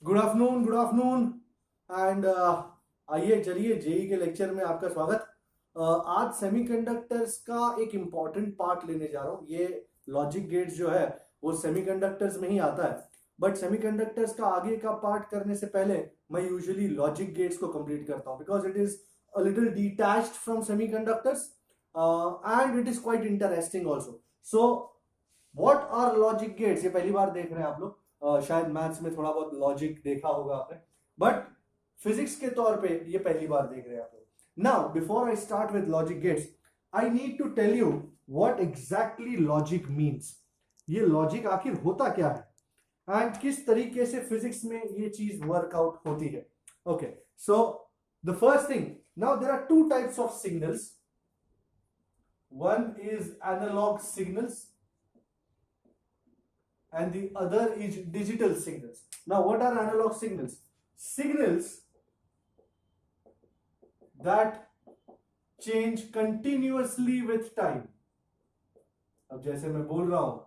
Good afternoon, good afternoon and आइए चलिए JEE के लेक्चर में आपका स्वागत। आज सेमीकंडक्टर्स का एक इम्पॉर्टेंट पार्ट लेने जा रहा हूँ। ये लॉजिक गेट्स जो है वो सेमीकंडक्टर्स में ही आता है, बट सेमीकंडक्टर्स का आगे का पार्ट करने से पहले मैं यूजुअली लॉजिक गेट्स को कंप्लीट करता हूँ because it is a little detached from semiconductors and it is quite interesting also. So what are logic gates, ये पहली बार देख रहे हैं आप लोग। शायद मैथ्स में थोड़ा बहुत लॉजिक देखा होगा आपने, बट फिजिक्स के तौर पे ये पहली बार देख रहे हैं आप लोग। Now before I start with logic gates, I need to tell you what exactly logic means. ये लॉजिक आखिर होता क्या है एंड किस तरीके से फिजिक्स में ये चीज वर्कआउट होती है। Okay, so the first thing, now there are two types of signals. One is analogue signals and the other is digital signals. Now what are analog signals? Signals that change continuously with time. अब जैसे मैं बोल रहा हूं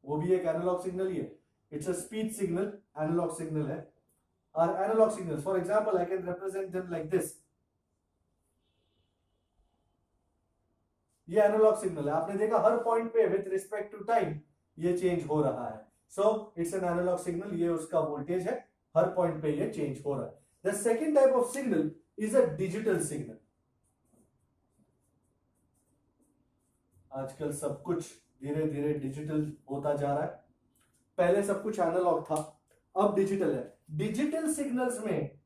वो भी एक analogue signal ही है। It's a speech signal, analogue signal है। और analogue signals, for example I can represent them like this. ये एनालॉग सिग्नल है, आपने देखा हर पॉइंट पे विद रिस्पेक्ट टू टाइम ये चेंज हो रहा है। So it's an analogue signal, ये उसका वोल्टेज है, हर पॉइंट पे ये चेंज हो रहा है। The second type of signal is a digital signal. आजकल सब कुछ धीरे धीरे डिजिटल होता जा रहा है। पहले सब कुछ एनालॉग था, अब डिजिटल है। डिजिटल सिग्नल्स में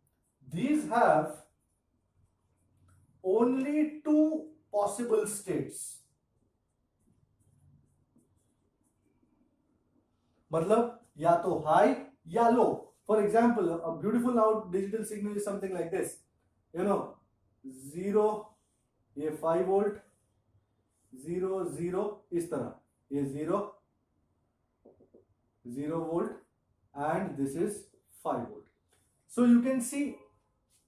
these have only two possible states। मतलब या तो हाई या low. For example a beautiful out digital signal is something like this, you know, 0, ये 5 वोल्ट, 0 0, इस तरह, ये 0 0 volt and this is 5 volt. So you can see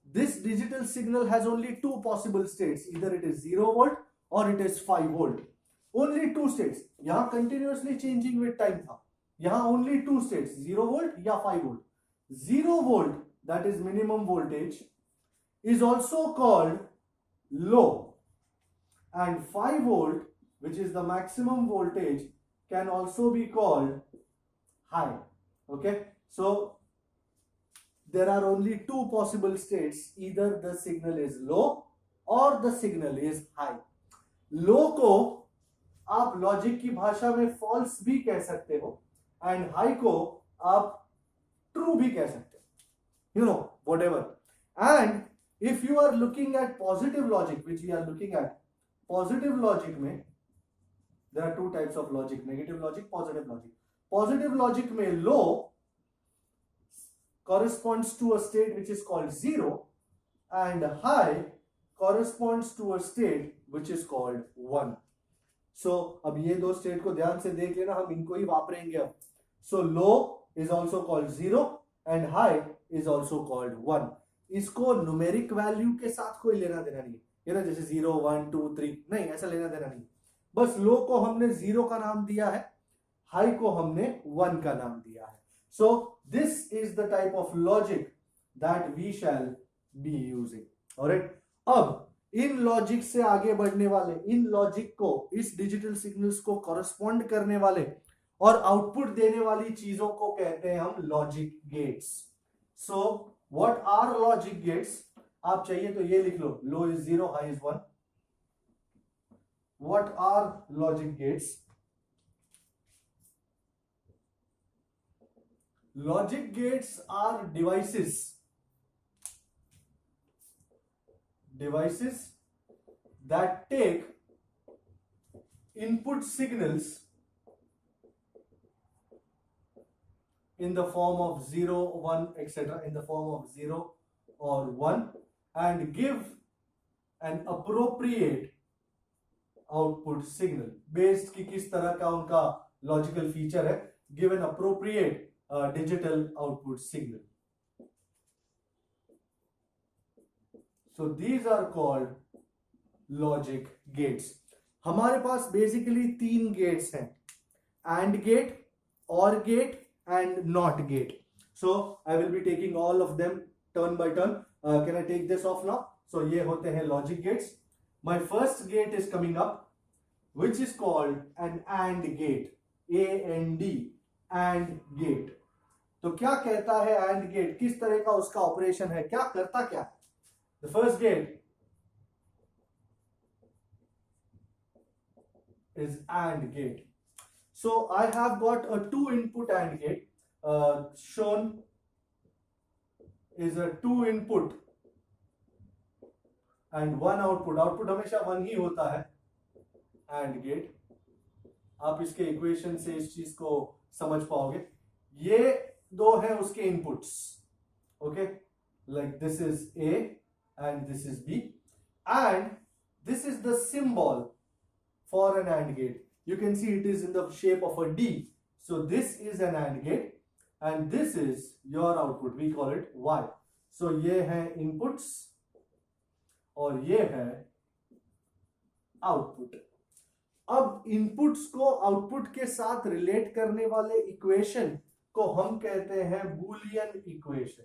this digital signal has only two possible states, either it is 0 volt or it is 5 volt। only two states। यहां continuously changing with time था, यहां only two states, 0 volt या 5 volt। 0 volt, that is minimum voltage, is also called low, and 5 volt, which is the maximum voltage, can also be called high। okay, so there are only two possible states, either the signal is low or the signal is high। लो को आप logic की भाषा में false भी कह सकते हो and high को आप ट्रू भी कह सकते हो, you know, whatever. And if you are looking at positive logic, which we are looking at, positive logic में there are two types of logic, negative logic, positive logic. Positive logic में low corresponds to a state which is called 0 and high corresponds to a state which is called 1। so अब ये दो state को ध्यान से देख लेना, हम इनको ही वापरेंगे अब। so low is also called 0 and high is also called 1। इसको न्यूमेरिक वैल्यू के साथ कोई लेना देना नहीं है, ये ना जैसे 0 1 2 3, नहीं, ऐसा लेना देना नहीं। बस लो को हमने 0 का नाम दिया है, हाई को हमने 1 का नाम दिया है। So this is the type of logic that we shall be using। alright, अब इन लॉजिक से आगे बढ़ने वाले, इन लॉजिक को, इस डिजिटल सिग्नल्स को कॉरेस्पॉन्ड करने वाले और आउटपुट देने वाली चीजों को कहते हैं हम logic gates. So what are logic gates, आप चाहिए तो ये लिख लो, low is 0, high is 1। What are logic gates? Logic gates are devices that take input signals in the form of 0 1 etc., in the form of 0 or 1, and give an appropriate output signal based कि किस तरह का उनका logical feature है, give an appropriate digital output signal। so these are called logic gates। हमारे पास basically 3 gates हैं, AND gate, OR gate and NOT gate. So I will be taking all of them turn by turn. Can I take this off now? So ये होते हैं logic gates. My first gate is coming up, which is called an AND gate. AND, AND gate. तो क्या कहता है AND gate? किस तरह का उसका ऑपरेशन है? क्या करता क्या? The first gate is AND gate. So I have got a 2 input AND gate. Shown is a 2 input and 1 output. Output हमेशा 1 ही होता है AND gate. आप इसके इक्वेशन से इस चीज को समझ पाओगे. ये दो हैं उसके inputs. Okay, like this is A and this is B, and this is the symbol for an AND gate. You can see it is in the shape of a D. So this is an AND gate and this is your output. We call it Y. So ये है inputs और ये है output. अब inputs को output के साथ relate करने वाले इक्वेशन को हम कहते हैं Boolean equation.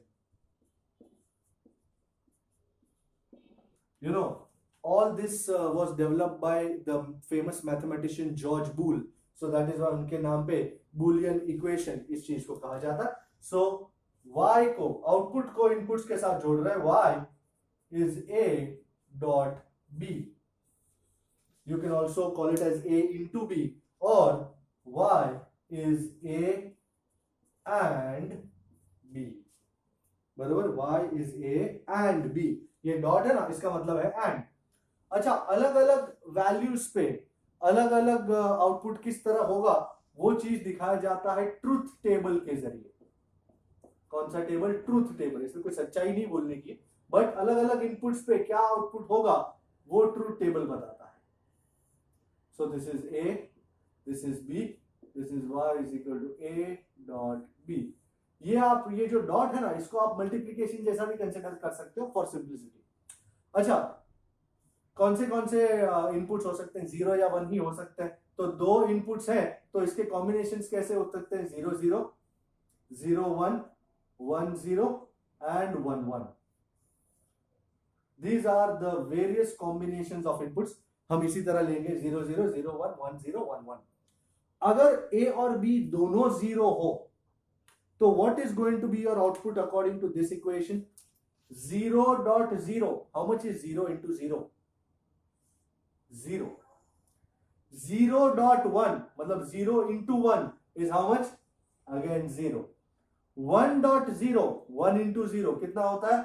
You know, all this was developed by the famous mathematician George Boole. So that is why उनके नाम पे बूलियन इक्वेशन इस चीज को कहा जाता है. So y को आउटपुट को इनपुट्स के साथ जोड़ रहे हैं. y is a dot b. You can also call it as a into b, or y is a and b. बराबर, y is a and b. ये डॉट है ना, इसका मतलब है एंड. अच्छा, अलग अलग वैल्यूज पे अलग अलग आउटपुट किस तरह होगा वो चीज दिखाया जाता है ट्रूथ टेबल के जरिए. कौन सा टेबल? Truth table. इसमें कोई सच्चाई नहीं बोलने की, बट अलग अलग इनपुट्स पे क्या आउटपुट होगा वो ट्रूथ टेबल बताता है. सो this is A, this is B, this is Y is equal to A dot B. ये आप ये जो डॉट है ना, इसको आप मल्टीप्लीकेशन जैसा भी कंसिडर कर सकते हो फॉर सिंप्लिसिटी. अच्छा, कौन से इनपुट्स हो सकते हैं? 0 या 1 ही हो सकते हैं. तो दो इनपुट्स हैं तो इसके कॉम्बिनेशंस कैसे हो सकते हैं? 0 0, 0 1, 1 0 and 1 1. These are the various combinations of inputs. हम इसी तरह लेंगे 0 0, 0 1, 1 0, 1 1. अगर A और B दोनों 0 हो तो what is going to be your output according to this equation? 0 dot 0. How much is 0 into 0? 0. 0 dot 1 मतलब 0 into 1 is how much? Again 0. 1 dot 0, 1 into 0 कितना होता है?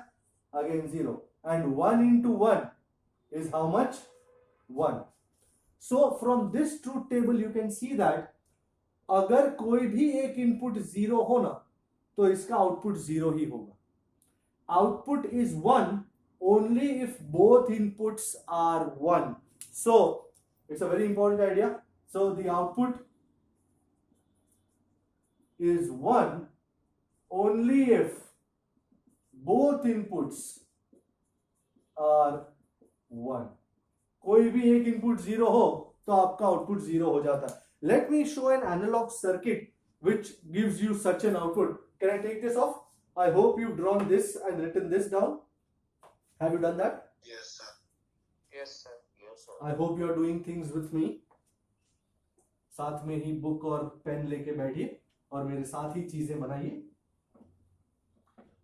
Again 0. And 1 into 1 is how much? 1. So from this truth table you can see that अगर कोई भी एक input 0 हो ना तो इसका आउटपुट 0 ही होगा. Output is 1 only if both inputs are 1. So it's a very important idea. So the output is 1 only if both inputs are 1. कोई भी एक इनपुट 0 हो तो आपका आउटपुट 0 हो जाता है. Let me show an analog circuit which gives you such an output. Can I take this off? I hope you've drawn this and written this down. Have you done that? Yes, sir. Yes, sir. Yes, sir. I hope you are doing things with me. साथ में ही book और pen लेके बैठिए और मेरे साथ ही चीजें बनाइए.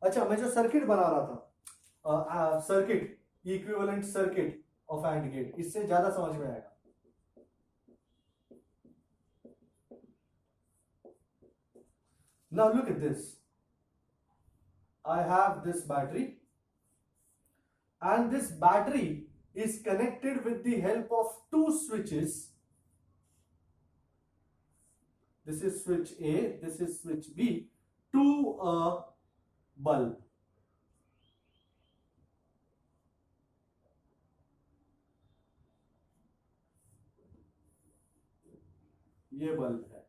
अच्छा, मैं जो सर्किट बना रहा था, circuit equivalent circuit of and gate, इससे ज्यादा समझ में आएगा. Now look at this. I have this battery and this battery is connected with the help of two switches. This is switch A, this is switch B, to a bulb. ये bulb है.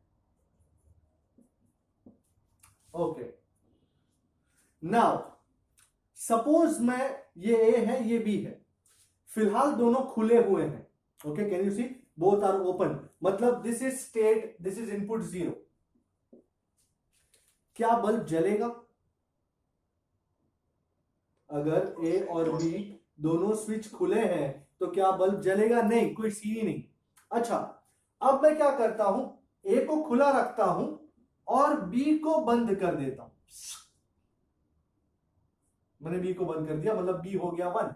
Okay, now suppose मैं ये A है ये B है, फिलहाल दोनों खुले हुए हैं. Okay, can you see both are open, मतलब this is state, this is input 0. क्या बल्ब जलेगा? अगर ए और बी दोनों स्विच खुले हैं तो क्या बल्ब जलेगा? नहीं, कोई सी ही नहीं। अच्छा, अब मैं क्या करता हूं, ए को खुला रखता हूं और बी को बंद कर देता हूं। मैंने बी को बंद कर दिया, मतलब बी हो गया 1।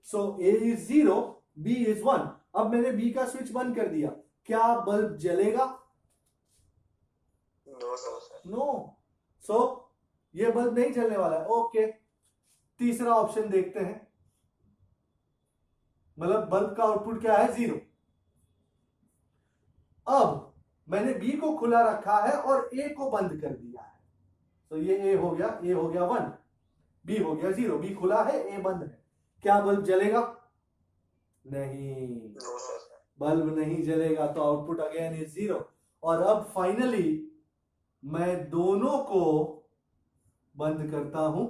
सो ए इज 0, बी इज 1। अब मैंने बी का स्विच बंद कर दिया, क्या बल्ब जलेगा? No sir. नो। सो ये बल्ब नहीं जलने वाला है। ओके, तीसरा ऑप्शन देखते हैं। मतलब बल्ब का आउटपुट क्या है? 0। अब मैंने बी को खुला रखा है और ए को बंद कर दिया है, तो ये ए हो गया 1, बी हो गया 0। बी खुला है, ए बंद है। क्या बल्ब जलेगा? नहीं, नो सर। बल्ब नहीं जलेगा, तो आउटपुट अगेन इज 0। और अब फाइनली मैं दोनों को बंद करता हूं,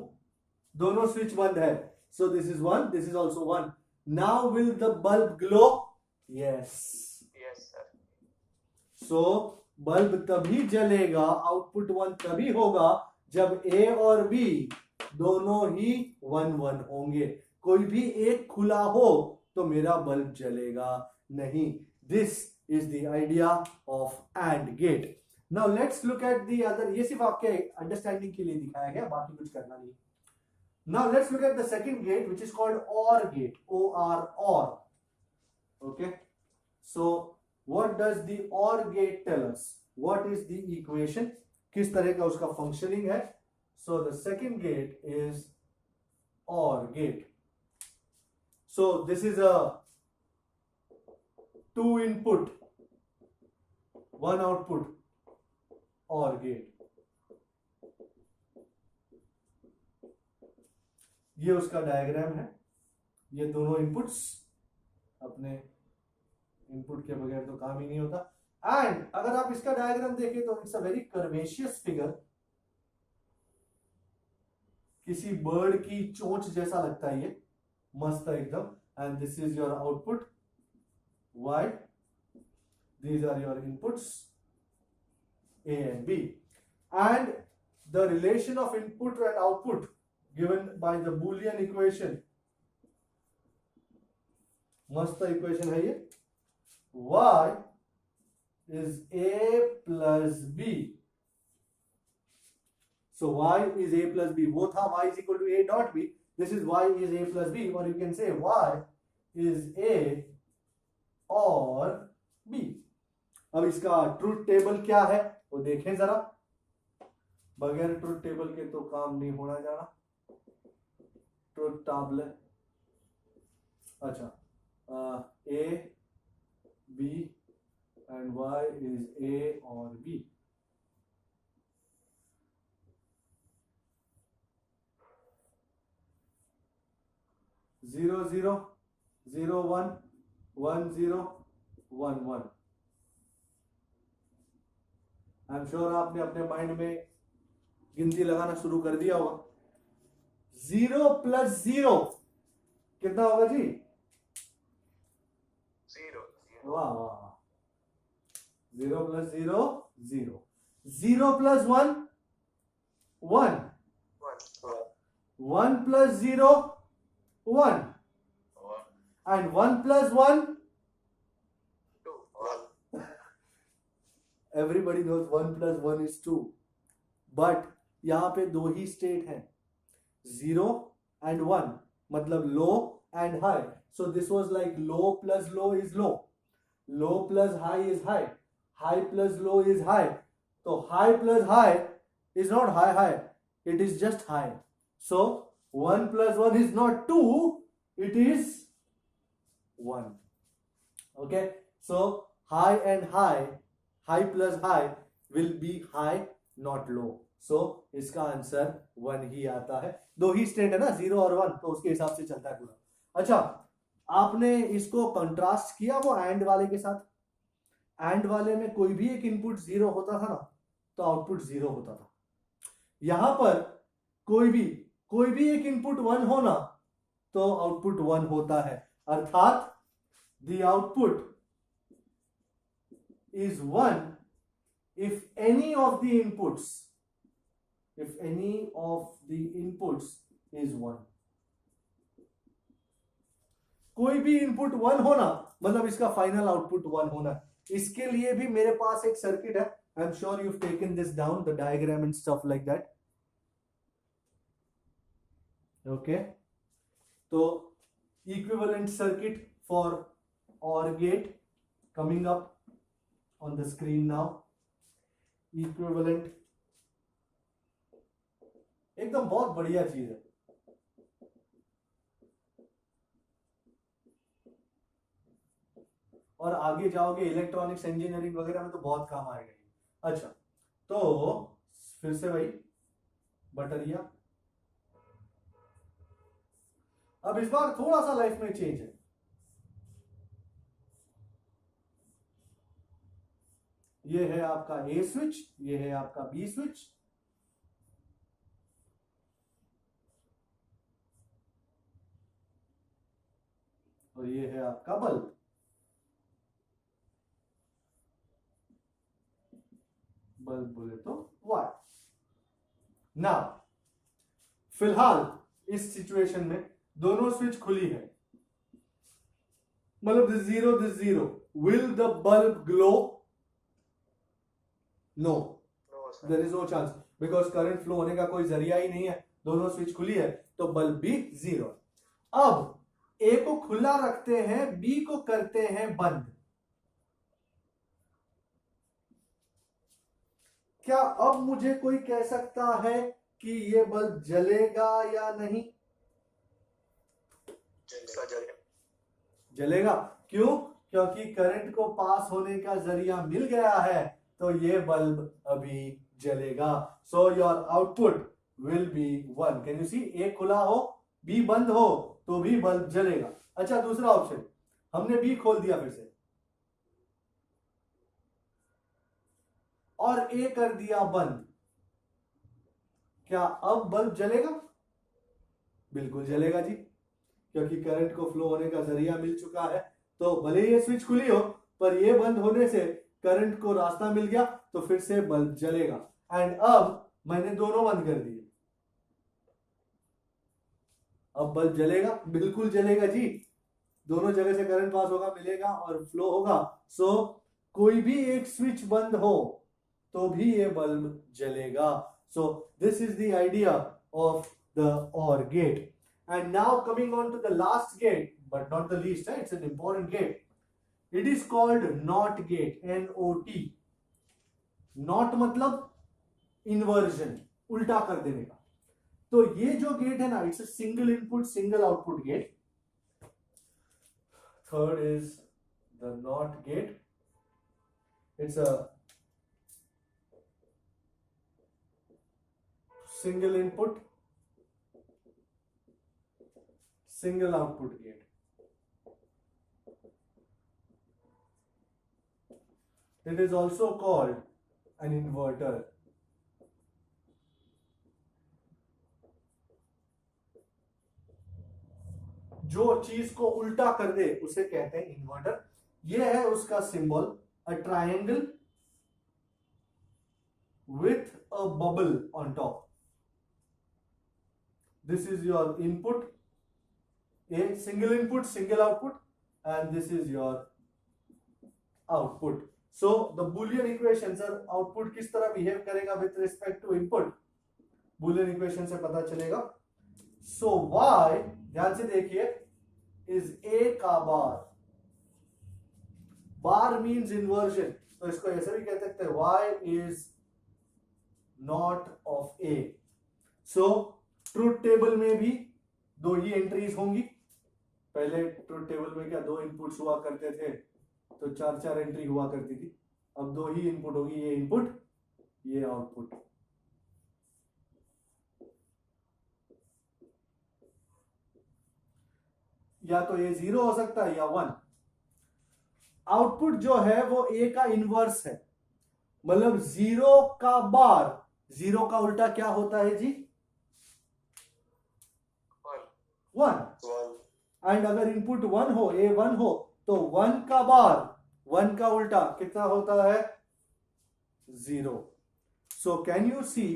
दोनों स्विच बंद है। सो this is 1, this is also 1। Now will the bulb glow? Yes. Yes sir. So bulb तभी जलेगा, आउटपुट 1 तभी होगा जब ए और बी दोनों ही 1 1 होंगे। कोई भी एक खुला हो तो मेरा बल्ब जलेगा नहीं। This is the idea of and gate. Now let's look at the other. ये सिर्फ आपके अंडरस्टैंडिंग के लिए दिखाया गया, बाकी कुछ करना नहीं। Now let's look at the second gate which is called OR gate, OR। Okay, so what does the OR gate tell us? What is the equation? किस तरह का उसका functioning है? So the second gate is OR gate. So this is a 2 input 1 output OR gate. ये उसका diagram है। ये दोनों इनपुट्स, अपने इनपुट के बगैर तो काम ही नहीं होता। एंड अगर आप इसका डायग्राम देखें तो इट्स अ वेरी कर्वेशियस फिगर, किसी बर्ड की चोंच जैसा लगता है ये, मस्त है एकदम। And this is your output y, these are your inputs a and b, and the relation of input and output given by the boolean equation, मस्त इक्वेशन है ये, y is a plus b. So y is a plus b. वो था y is equal to a dot b. This is y is a plus b, or you can say y is a और b. अब इसका truth table क्या है वो देखें जरा। बगैर ट्रूथ टेबल के तो काम नहीं होना जाना। ट्रूथ टेबल, अच्छा, a b and y is a or b. Zero zero, 0 1, 1 0, 1 1. I am sure आपने अपने माइंड में गिनती लगाना शुरू कर दिया होगा। 0 प्लस 0 कितना होगा जी? 0। वाह वाह। 0 plus 0 0, 0 plus 1 1, 1 plus 0 1, and 1 plus 1 2। everybody knows 1 plus 1 is 2, but यहां पे दो ही स्टेट हैं, 0 and 1, मतलब लो and high. So this was like low plus low is low, low plus high is high, high plus low is high. So high plus high is not high high, it is just high. So 1 plus 1 is not 2, it is 1. Okay, so high and high, high plus high will be high, not low. So इसका answer 1 ही आता है। दो ही state है ना, 0 और 1, तो उसके हिसाब से चलता है पूरा। अच्छा, आपने इसको कंट्रास्ट किया वो एंड वाले के साथ। एंड वाले में कोई भी एक इनपुट 0 होता था ना, तो आउटपुट 0 होता था। यहां पर कोई भी एक इनपुट 1 होना तो आउटपुट 1 होता है, अर्थात the output is 1 if any of the inputs is 1। कोई भी इनपुट 1 होना मतलब इसका फाइनल आउटपुट 1 होना। इसके लिए भी मेरे पास एक सर्किट है, I am sure you taken this down, the diagram and stuff like that. Okay, तो equivalent circuit for OR gate coming up on the screen now। Equivalent एकदम बहुत बढ़िया चीज है। और आगे जाओगे इलेक्ट्रॉनिक्स इंजीनियरिंग वगैरह में तो बहुत काम आएगा। अच्छा, तो फिर से वही बटरिया। अब इस बार थोड़ा सा लाइफ में चेंज है। ये है आपका A स्विच, ये है आपका B स्विच, और ये है आपका बल्ब। बल्ब बोले तो वाई। ना फिलहाल इस सिचुएशन में दोनों स्विच खुली है, मतलब this zero, will the bulb glow? No, No, sir. There is no chance, because current flow होने का कोई जरिया ही नहीं है। दोनों स्विच खुली है तो बल्ब भी 0। अब ए को खुला रखते हैं, बी को करते हैं बंद। क्या अब मुझे कोई कह सकता है कि ये बल्ब जलेगा या नहीं? जलेगा। क्यों? क्योंकि करंट को पास होने का जरिया मिल गया है, तो ये बल्ब अभी जलेगा। So your output will be 1। Can you see? A खुला हो, बी बंद हो, तो भी बल्ब जलेगा। अच्छा, दूसरा ऑप्शन, हमने बी खोल दिया फिर से और ए कर दिया बंद, क्या अब बल्ब जलेगा? बिल्कुल जलेगा जी, क्योंकि करंट को फ्लो होने का जरिया मिल चुका है। तो भले ये स्विच खुली हो, पर ये बंद होने से करंट को रास्ता मिल गया, तो फिर से बल्ब जलेगा। एंड अब मैंने दोनों बंद कर दिए, अब बल्ब जलेगा? बिल्कुल जलेगा जी, दोनों जगह से करंट पास होगा, मिलेगा और फ्लो होगा। सो कोई भी एक स्विच बंद हो तो भी ये बल्ब जलेगा। सो this is the idea of the OR gate। And now coming on to the last gate, but not the least, it's an important gate. It is called NOT gate, N-O-T। NOT मतलब inversion, उल्टा कर देने का। तो ये जो gate है ना, it's a single input single output gate। Third is the NOT gate। It's a single input single output gate। It is also called an inverter। जो चीज को उल्टा कर दे उसे कहते हैं इन्वर्टर। यह है उसका symbol, a triangle with a bubble on top। This is your input, a single input single output, and this is your output। So the Boolean equation, sir, output किस तरह behave करेगा with respect to input, Boolean equation से पता चलेगा। So y, ध्यान से देखिए, is a का बार। बार means inversion, तो इसको ऐसे भी कह सकते हैं, y is not of a। So truth table में भी दो ही एंट्रीज होंगी। पहले ट्रूथ टेबल में क्या दो इनपुट्स हुआ करते थे, तो 4-4 एंट्री हुआ करती थी। अब दो ही इनपुट होगी, ये इनपुट ये आउटपुट। या तो ये 0 हो सकता है या 1। आउटपुट जो है वो a का इनवर्स है, मतलब 0 का बार। 0 का उल्टा क्या होता है जी? 1। एंड अगर इनपुट 1 हो, a 1 हो, तो 1 का बार, 1 का उल्टा कितना होता है? 0। सो कैन यू सी,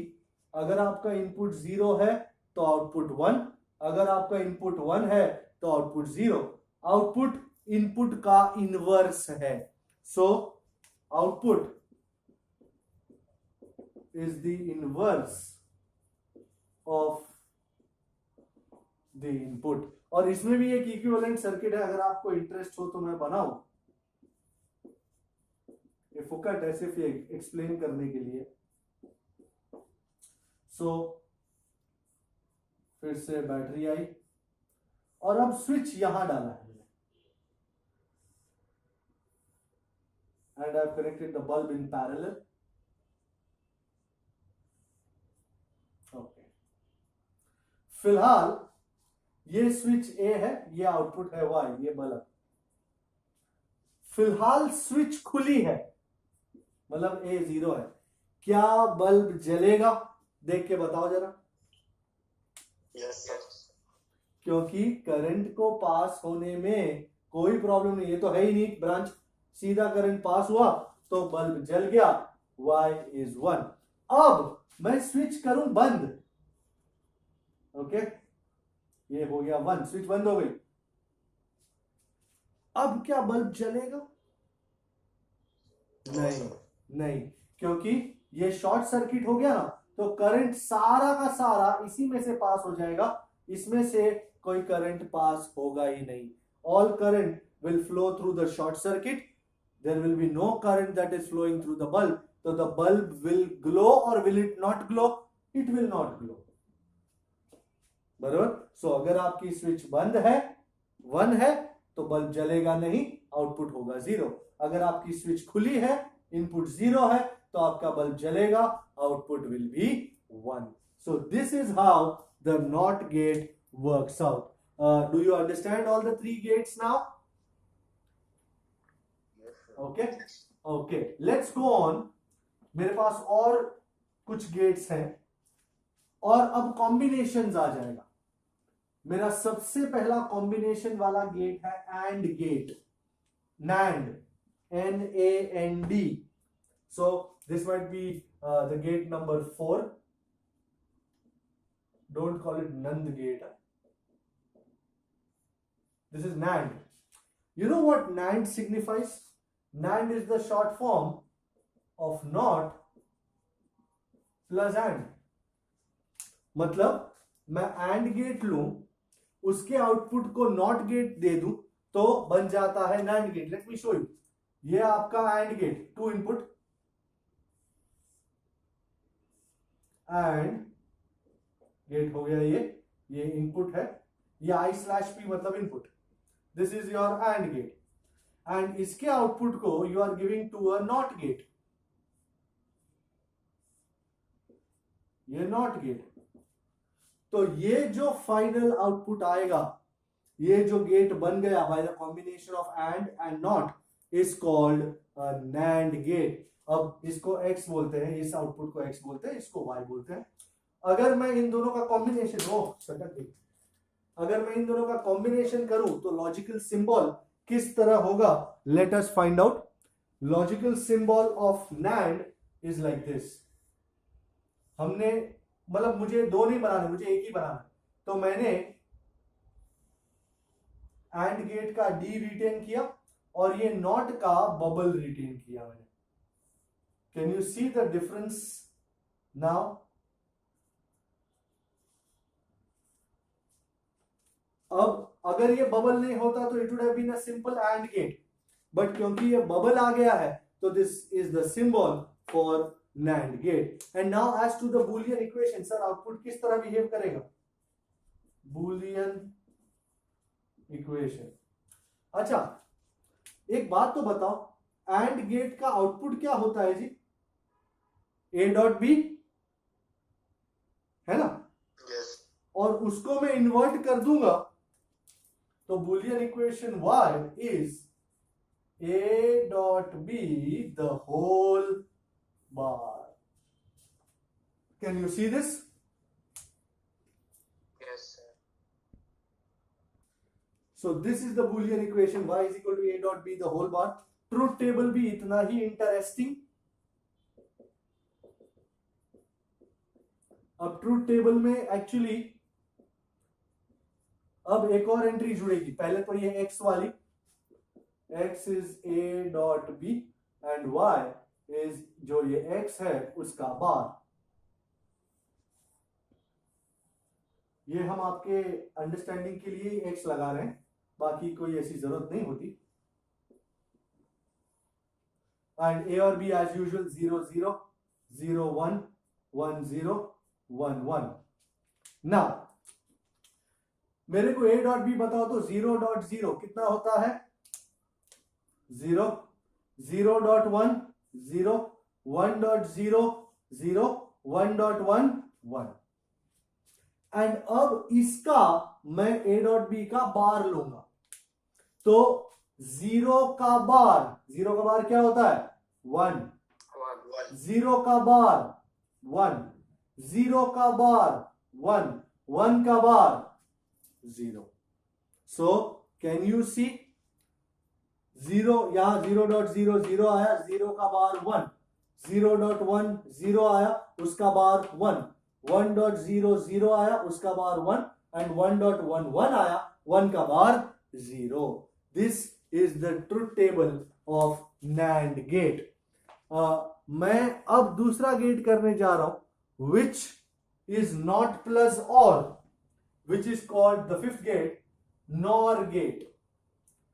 अगर आपका इनपुट 0 है तो आउटपुट 1, अगर आपका इनपुट 1 है तो आउटपुट 0। आउटपुट इनपुट का इनवर्स है, so output is the inverse of the input। और इसमें भी एक इक्विवेलेंट सर्किट है, अगर आपको इंटरेस्ट हो तो मैं बनाऊं, ये फुकट है सिर्फ ये एक्सप्लेन करने के लिए। सो फिर से बैटरी आई और अब स्विच यहां डाला है मैंने, and I have connected the bulb in parallel. फिलहाल ये स्विच ए है, ये आउटपुट है वाई, ये बल्ब। फिलहाल स्विच खुली है, मतलब ए 0 है। क्या बल्ब जलेगा? देख के बताओ जरा। Yes sir. क्योंकि करंट को पास होने में कोई प्रॉब्लम नहीं, ये तो है ही नहीं ब्रांच, सीधा करंट पास हुआ तो बल्ब जल गया, y is 1। अब मैं स्विच करूं बंद, ओके ये हो गया 1, स्विच बंद हो गई। अब क्या बल्ब जलेगा? नहीं नहीं, क्योंकि ये शॉर्ट सर्किट हो गया ना, तो करंट सारा का सारा इसी में से पास हो जाएगा, इसमें से कोई करंट पास होगा ही नहीं। All current will flow through the short circuit, there will be no current that is flowing through the bulb, so the bulb will glow or will it not glow? It will not glow, बराबर। सो अगर आपकी switch बंद है 1 है तो bulb जलेगा नहीं, output होगा 0। अगर आपकी स्विच खुली है, इनपुट 0 है, तो आपका बल्ब जलेगा, output will be 1। So this is how the not gate works out. Do you understand all the 3 gates now? Okay okay, let's go on. मेरे पास और कुछ गेट्स हैं और अब कॉम्बिनेशंस आ जाएगा। मेरा सबसे पहला कॉम्बिनेशन वाला गेट है and gate, NAND, NAND। So this might be the gate number 4, don't call it NAND gate, this is NAND। You know what NAND signifies? NAND is the short form of NOT plus AND। मतलब मैं AND gate लूं, उसके output को NOT gate दे दूं तो बन जाता है NAND gate. Let me show you. ये आपका AND gate, 2 input, AND gate हो गया, ये इनपुट है, ये I/P मतलब input. This is your AND gate, and इसके आउटपुट को you are giving to a NOT gate, ये NOT गेट। तो ये जो फाइनल आउटपुट आएगा, ये जो गेट बन गया by the combination of and not, is called NAND gate. अब इसको X बोलते हैं, इस आउटपुट को X बोलते हैं, इसको Y बोलते हैं। अगर मैं इन दोनों का कॉम्बिनेशन अगर मैं इन दोनों का कॉम्बिनेशन करूं तो लॉजिकल सिंबल किस तरह होगा? Let us find out. Logical symbol of NAND is like this. हमने मतलब मुझे 2 नहीं बनाने, मुझे एक ही बनाना, तो मैंने AND गेट का D रिटेन किया और ये नॉट का बबल रिटेन किया मैंने। Can you see the difference now? अब अगर ये बबल नहीं होता तो it would have been a simple AND gate, but क्योंकि ये बबल आ गया है तो this is the symbol for NAND gate. And now as to the boolean equation, sir output किस तरह बिहेव करेगा? Boolean equation. अच्छा एक बात तो बताओ, AND गेट का आउटपुट क्या होता है जी? A.B है ना? यस। और उसको मैं इन्वर्ट कर दूंगा तो Boolean equation y is A.B the whole bar। Can you see this? Yes sir। So this is the boolean equation, y is equal to A.B the whole bar। Truth table भी इतना ही interesting. अब truth table में actually अब एक और entry जुड़ेगी, पहले तो ये x वाली, x is a dot b and y is जो ये x है उसका बार। ये हम आपके अंडरस्टैंडिंग के लिए x लगा रहे हैं, बाकी कोई ऐसी जरूरत नहीं होती। एंड a और b एज यूजुअल 0 0 0 1 1 0 1 1। ना मेरे को a डॉट b बताओ तो 0 डॉट 0 कितना होता है? 0 0 डॉट 1 0 1 डॉट 0 0 1 डॉट 1 1। एंड अब इसका मैं a डॉट b का बार लूंगा, तो 0 का बार क्या होता है? 1। 0 का बार 1, 0 का बार 1, 1 का बार 0। सो कैन यू सी 0 यहां 0.0 0 आया, 0 का बार 1, 0.1 0 आया उसका बार 1, 1.0 0 आया उसका बार 1 एंड 1.11 आया 1 का बार 0। This is the truth table of NAND gate. मैं अब दूसरा गेट करने जा रहा हूं which is not plus or, which is called the fifth gate NOR gate.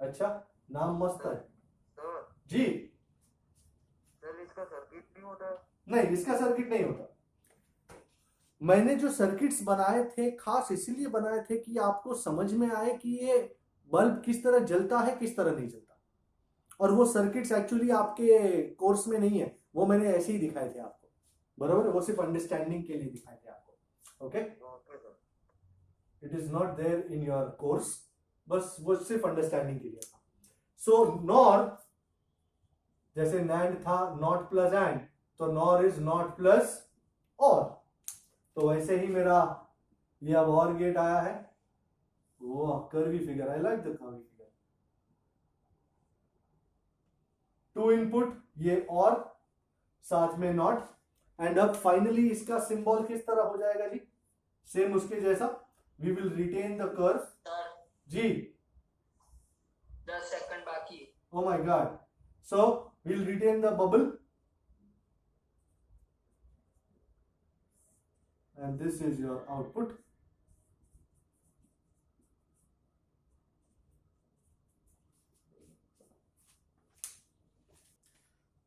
अच्छा नाम मस्त है जी। इसका सर्किट नहीं होता? नहीं, इसका सर्किट नहीं होता। मैंने जो सर्किट्स बनाए थे खास इसलिए बनाए थे कि आपको समझ में आए कि ये बल्ब किस तरह जलता है किस तरह नहीं जलता। और वो सर्किट्स एक्चुअली आपके कोर्स में नहीं है, वो मैंने ऐसे ही दिखाए थे आपको, बराबर है? वो सिर्फ अंडरस्टैंडिंग के लिए दिखाए थे आपको। Okay, it is not there in your course, बस वो सिर्फ अंडरस्टैंडिंग के लिए था। सो नॉर जैसे NAND था नॉट प्लस एंड, तो nor is not plus or. तो वैसे ही मेरा ये अब और गेट आया है, वो curvy figure, I like the curvy figure. 2 input ये और साथ में नॉट। एंड अब फाइनली इसका सिंबल किस तरह हो जाएगा जी? सेम उसके जैसा, we will written the curve जी। 10 सेकंड बाकी। Oh my God. So we'll retain the bubble and this is your output.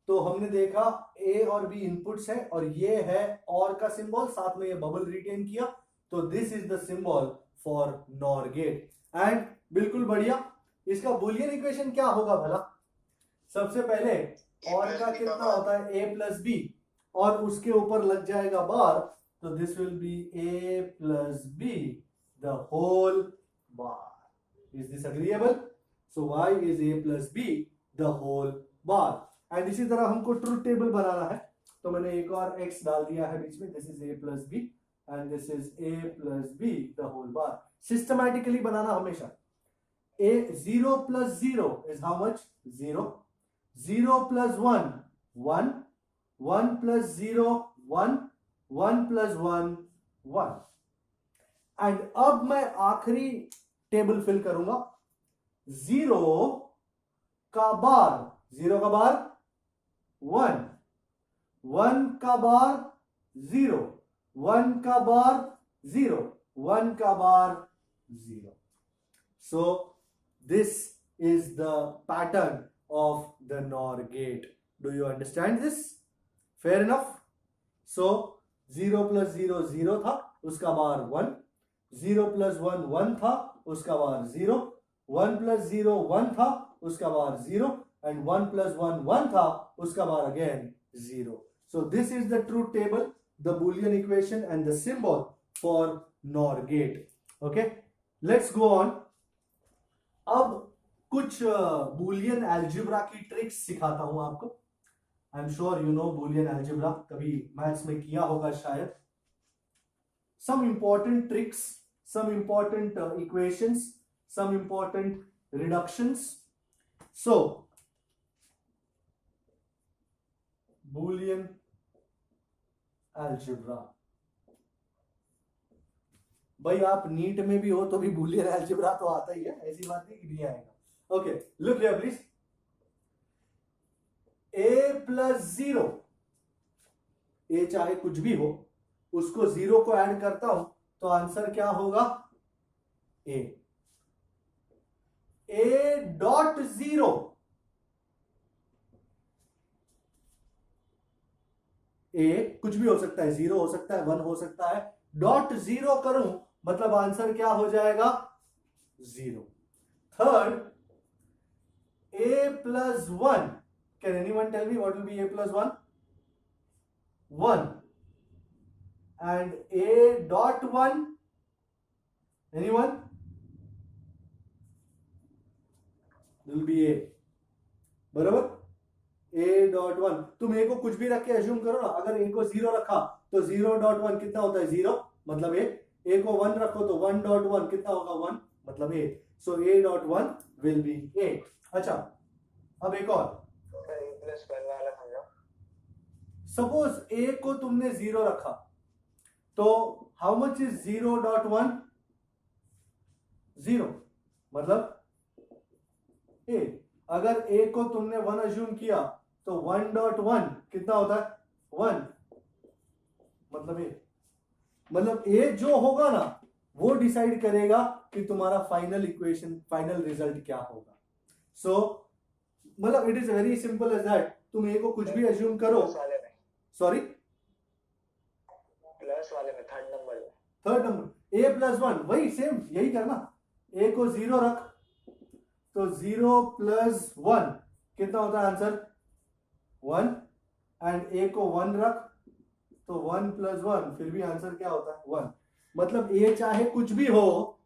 तो हमने देखा A और B इनपुट्स है और ये है और का सिंबल, साथ में ये बबल रिटेन किया, तो this is the symbol for NOR gate. And बिल्कुल बढ़िया, इसका बुलियन इक्वेशन क्या होगा भला? सबसे पहले और का कितना होता है? a प्लस बी, और उसके ऊपर लग जाएगा बार, तो this will be a plus B the whole bar. Is this agreeable? So y is a plus B the whole bar. And इसी तरह हमको ट्रुथ टेबल बनाना है, तो मैंने एक और x डाल दिया है बीच में, this is a plus B and this is a plus B the whole bar. Systematically बनाना हमेशा। a 0 plus 0 is how much? 0। 0 plus 1 1, 1 plus 0 1, 1 plus 1 1। And अब मैं आखिरी टेबल फिल करूंगा। 0 का बार 1, 1 का बार 0, 1 का बार 0, 1 का बार 0। So this is the pattern of the NOR gate. Do you understand this? Fair enough. So 0 plus 0 0 था, उसका बार 1, 0 plus 1 1 था, उसका बार 0, 1 plus 0 1 था, उसका बार 0, and 1 plus 1 1 था, उसका बार again 0. So this is the truth table, the Boolean equation and the symbol for NOR gate. Okay, let's go on. अब कुछ बूलियन एल्जिब्रा की ट्रिक्स सिखाता हूं आपको। I am sure you know Boolean algebra, कभी maths में किया होगा शायद। Some important tricks, some important equations, some important reductions. So Boolean algebra, भाई आप नीट में भी हो तो भी बूलियन अलजेब्रा तो आता ही है, ऐसी बात नहीं कि नहीं आएगा। Okay look here please, A plus 0, ए चाहे कुछ भी हो उसको 0 को ऐड करता हूं तो आंसर क्या होगा, ए। ए डॉट 0, ए कुछ भी हो सकता है, 0 हो सकता है, 1 हो सकता है, डॉट 0 करूं मतलब आंसर क्या हो जाएगा, 0। Third, a plus 1, can anyone tell me what will be a plus 1? 1 and a dot 1, anyone? will be a, बराबर, a डॉट 1, तुम a को कुछ भी रख के एज्यूम करो ना, अगर a को 0 रखा तो 0 डॉट 1 कितना होता है, 0 मतलब a को 1 रखो तो 1 डॉट 1 कितना होगा, 1 मतलब a, so a dot 1 will be a। अच्छा अब एक और, सपोज a को तुमने 0 रखा तो हाउ मच इज 0 डॉट 1, 0 मतलब a। अगर a को तुमने 1 अज्यूम किया तो 1 डॉट 1 कितना होता है, 1 मतलब a। मतलब a जो होगा ना वो डिसाइड करेगा कि तुम्हारा फाइनल इक्वेशन, फाइनल रिजल्ट क्या होगा। सो मतलब it is very simple as that, तुम a को कुछ भी अज्यूम करो, सॉरी प्लस वाले में थर्ड नंबर a प्लस 1, वही सेम यही करना, a को 0 रख तो 0 प्लस 1 कितना होता है आंसर, 1 एंड a को 1 रख तो 1 प्लस 1 फिर भी आंसर क्या होता है, 1। मतलब a चाहे कुछ भी हो,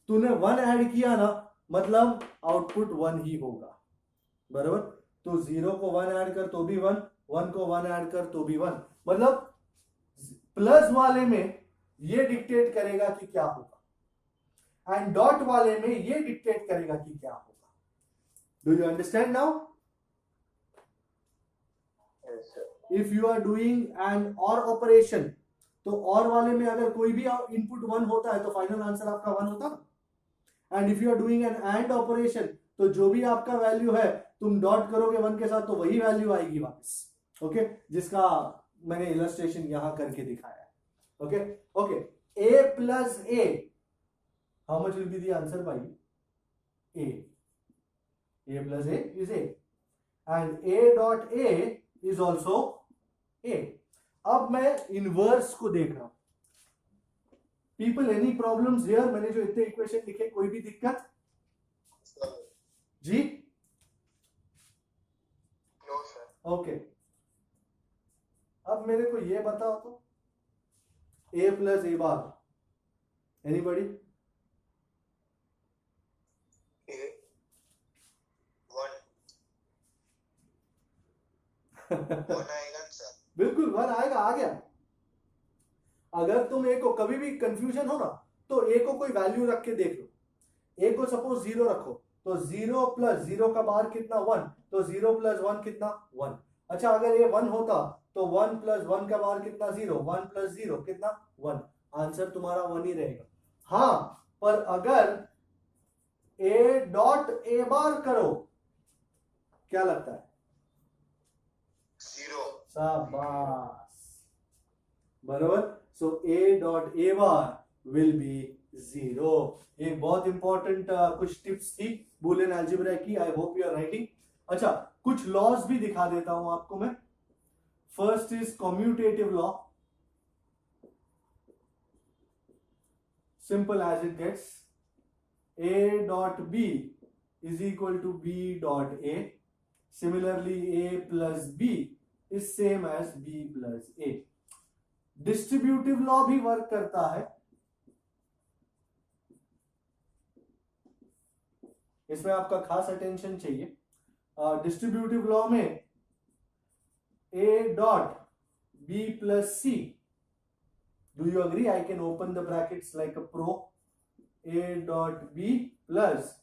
तूने 1 ऐड किया ना मतलब आउटपुट 1 ही होगा, बराबर। तो 0 को 1 ऐड कर तो भी 1, 1 को 1 ऐड कर तो भी 1, मतलब प्लस वाले में ये डिक्टेट करेगा कि क्या होगा एंड डॉट वाले में ये डिक्टेट करेगा कि क्या होगा। Do you understand now? If you are doing an or operation तो और वाले में अगर कोई भी इनपुट 1 होता है तो फाइनल आंसर आपका 1 होता ना। And if you are doing an and operation तो जो भी आपका वैल्यू है तुम डॉट करोगे 1 के साथ तो वही वैल्यू आएगी वापस। ओके जिसका मैंने इलस्ट्रेशन यहां करके दिखाया है। Okay okay a plus a, how much will be the answer भाई, a plus a is a and a dot a is also a। अब मैं इनवर्स को देख रहा हूं, पीपल एनी प्रॉब्लम्स हियर? मैंने जो इतने इक्वेशन लिखे कोई भी दिक्कत जी? No sir. ओके अब मेरे को ये बताओ तो a plus a bar, anybody? आएगा सर, बिल्कुल 1 आएगा, आ गया। अगर तुम a को कभी भी कंफ्यूजन हो ना तो a को कोई वैल्यू रख के देख लो। a को सपोज 0 रखो तो 0 प्लस 0 का बार कितना, 1, तो 0 प्लस 1 कितना, 1। अच्छा अगर ये 1 होता तो 1 प्लस 1 का बार कितना, 0, 1 प्लस 0 कितना, 1, आंसर तुम्हारा 1 ही रहेगा। हाँ पर अगर a डॉट a बार करो क्या लगता है, 0। शाबाश, बराबर। सो a dot a bar will be 0। एक बहुत इंपॉर्टेंट कुछ टिप्स थी बूलियन अलजेब्रा की, I hope you are writing. अच्छा कुछ लॉज भी दिखा देता हूं आपको मैं। First is commutative law, simple as it gets, a dot b is equal to b dot a। Similarly a plus b is same as b plus a। Distributive law भी work करता है, इसमें आपका खास अटेंशन चाहिए। Distributive law में a dot b plus c, do you agree? I can open the brackets like a pro, a dot b plus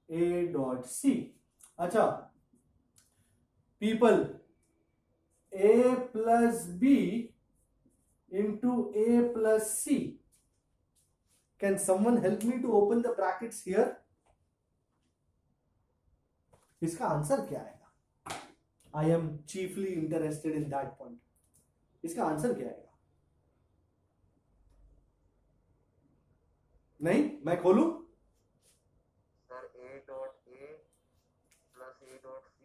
a dot c। अच्छा people, a plus b into a plus c Can someone help me to open the brackets here? इसका answer क्या आएगा? I am chiefly interested in that point. इसका answer क्या आएगा? नहीं, मैं खोलूं? Sir A dot A plus A dot C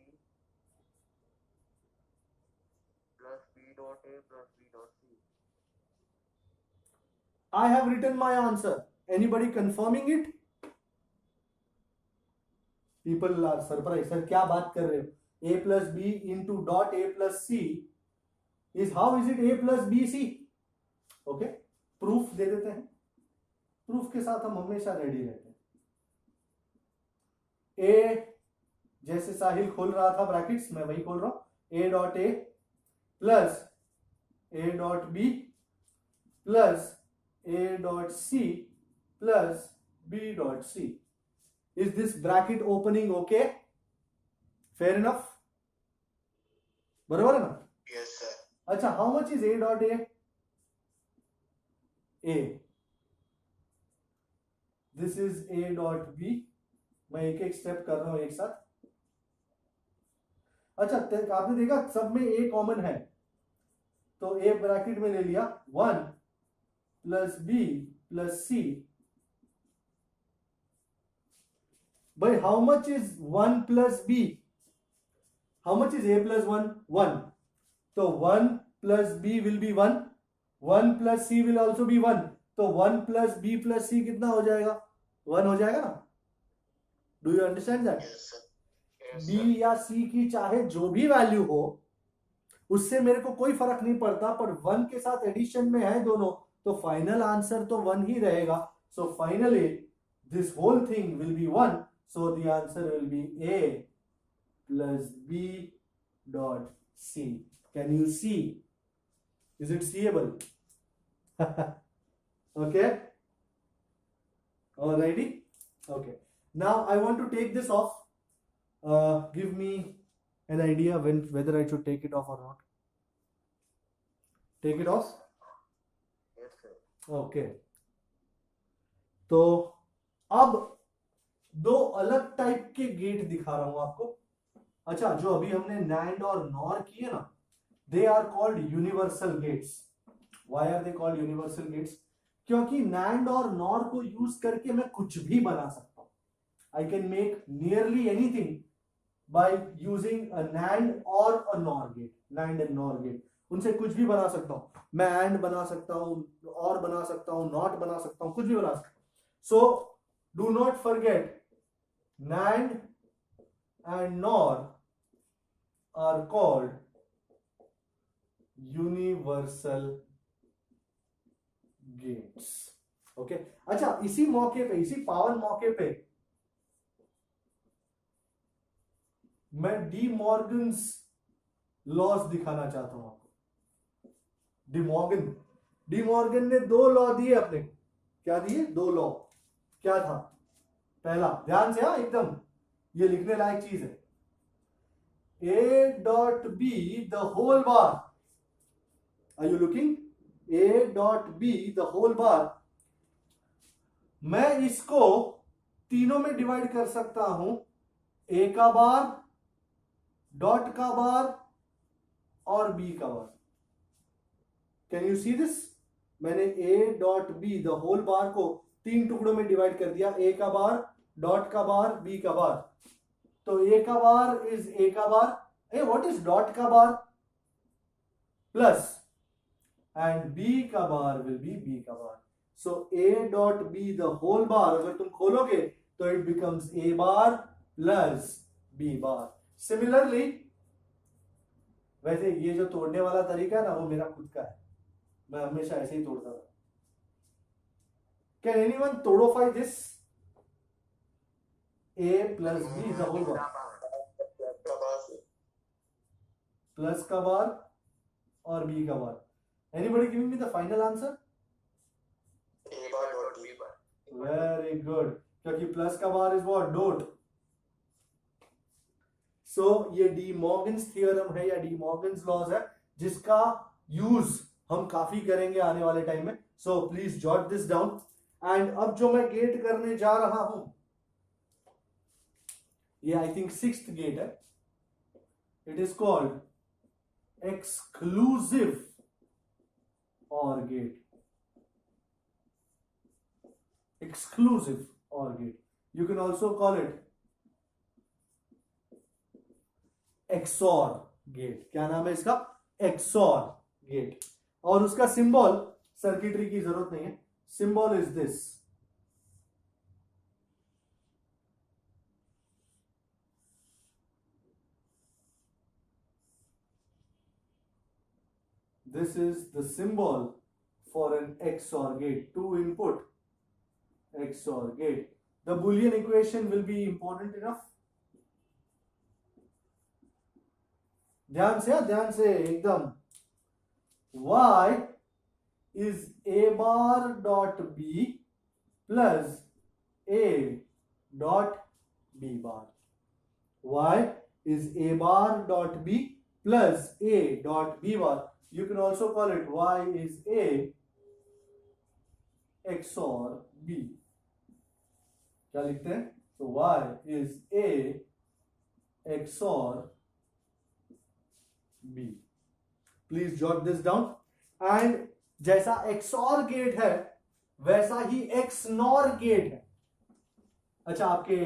plus B dot A plus B dot C. I have written my answer. Anybody confirming it? People are surprised. Sir, क्या बात कर रहे हो? A plus B into dot A plus C is how is it A plus B C? Okay? Proof दे देते हैं. Proof के साथ हम हमेशा रेडी रहते हैं. A जैसे साहिल खोल रहा था ब्रैकेट्स, मैं वही खोल रहा हूं. A dot A plus A dot B plus A dot C plus B dot C. Is this bracket opening okay? Fair enough? बराबर है ना? Yes, sir. अच्छा, how much is A dot A? A. This is A dot B. मैं एक एक step कर रहा हूं एक साथ. अच्छा, आपने देखा सब में A कॉमन है, तो A ब्रैकेट में ले लिया. 1 plus B plus C. But how much is 1 plus B? How much is A plus 1? 1. So 1 plus B will be 1. 1 plus C will also be 1. तो 1 plus B plus C कितना हो जाएगा? 1 हो जाएगा ना? Do you understand that? Yes, sir. Yes, B sir. या C की चाहे जो भी वैल्यू हो, उससे मेरे को कोई फर्क नहीं पड़ता, पर 1 के साथ एडिशन में है दोनों, तो फाइनल आंसर तो 1 ही रहेगा. So finally this whole thing will be 1. So the answer will be A plus B dot C. Can you see? Is it seeable? Okay. Alrighty. Okay. Now I want to take this off. Give me an idea whether I should take it off or not. Take it off. Yes, sir. Okay. तो अब दो अलग type के gate दिखा रहा हूं आपको. अच्छा, जो अभी हमने NAND और NOR किए ना, they are called universal gates. Why are they called universal gates? क्योंकि NAND और NOR को यूज करके मैं कुछ भी बना सकता हूं. I can make nearly anything by using a NAND or a NOR gate. NAND and NOR gate. उनसे कुछ भी बना सकता हूं. मैं AND बना सकता हूं, OR बना सकता हूं, NOT बना सकता हूं, कुछ भी बना सकता हूं. So do not forget, NAND and NOR are called universal gates. Okay. अच्छा, इसी मौके पे, इसी पावन मौके पे मैं डी मॉर्गन्स लॉज दिखाना चाहता हूं आपको. डी मॉर्गन ने 2 लॉ दिए अपने. क्या दिए? 2 लॉ. क्या था? पहला, ध्यान से, एकदम ये लिखने लायक चीज है. A dot B the whole bar. Are you looking? A dot B the whole bar. मैं इसको तीनों में डिवाइड कर सकता हूं. A का बार, डॉट का बार और B का bar. Can you see this? मैंने A dot B the whole bar को 3 टुकड़ों में डिवाइड कर दिया. A का बार, डॉट का बार, B का बार. तो A का बार इज A का बार. व्हाट इज डॉट का बार? प्लस. एंड B का बार विल बी B का bar. So A dot B the whole bar अगर तुम खोलोगे तो it becomes A bar plus B bar. Similarly, वैसे ये जो तोड़ने वाला तरीका है ना, वो मेरा खुद का है. मैं हमेशा ऐसे ही तोड़ता था. कैन एनीवन तोड़ोफाई this? A plus B the whole bar. Plus का बार और B का bar. Anybody giving me the final answer? A bar dot B bar. Very good. क्योंकि प्लस का bar is what? Dot. So ये De Morgan's theorem है या D Morgan's laws है, जिसका यूज हम काफी करेंगे आने वाले टाइम में. So please jot this down. And अब जो मैं गेट करने जा रहा हूं, ये आई थिंक 6th गेट है, इट इज कॉल्ड एक्सक्लूसिव और gate, exclusive OR gate. You can also call it XOR gate. क्या नाम है इसका? XOR gate. और उसका सिंबल, सर्किटरी की जरूरत नहीं है, symbol is this. This is the symbol for an XOR gate. Two input XOR gate. The Boolean equation will be important enough. ध्यान से एकदम. Y is A bar dot B plus A dot B bar. Y is A bar dot B plus A dot B bar. You can also call it Y is A XOR B. क्या लिखते हैं? तो y is a XOR b. Please jot this down. And जैसा XOR gate है वैसा ही XNOR gate है. अच्छा, आपके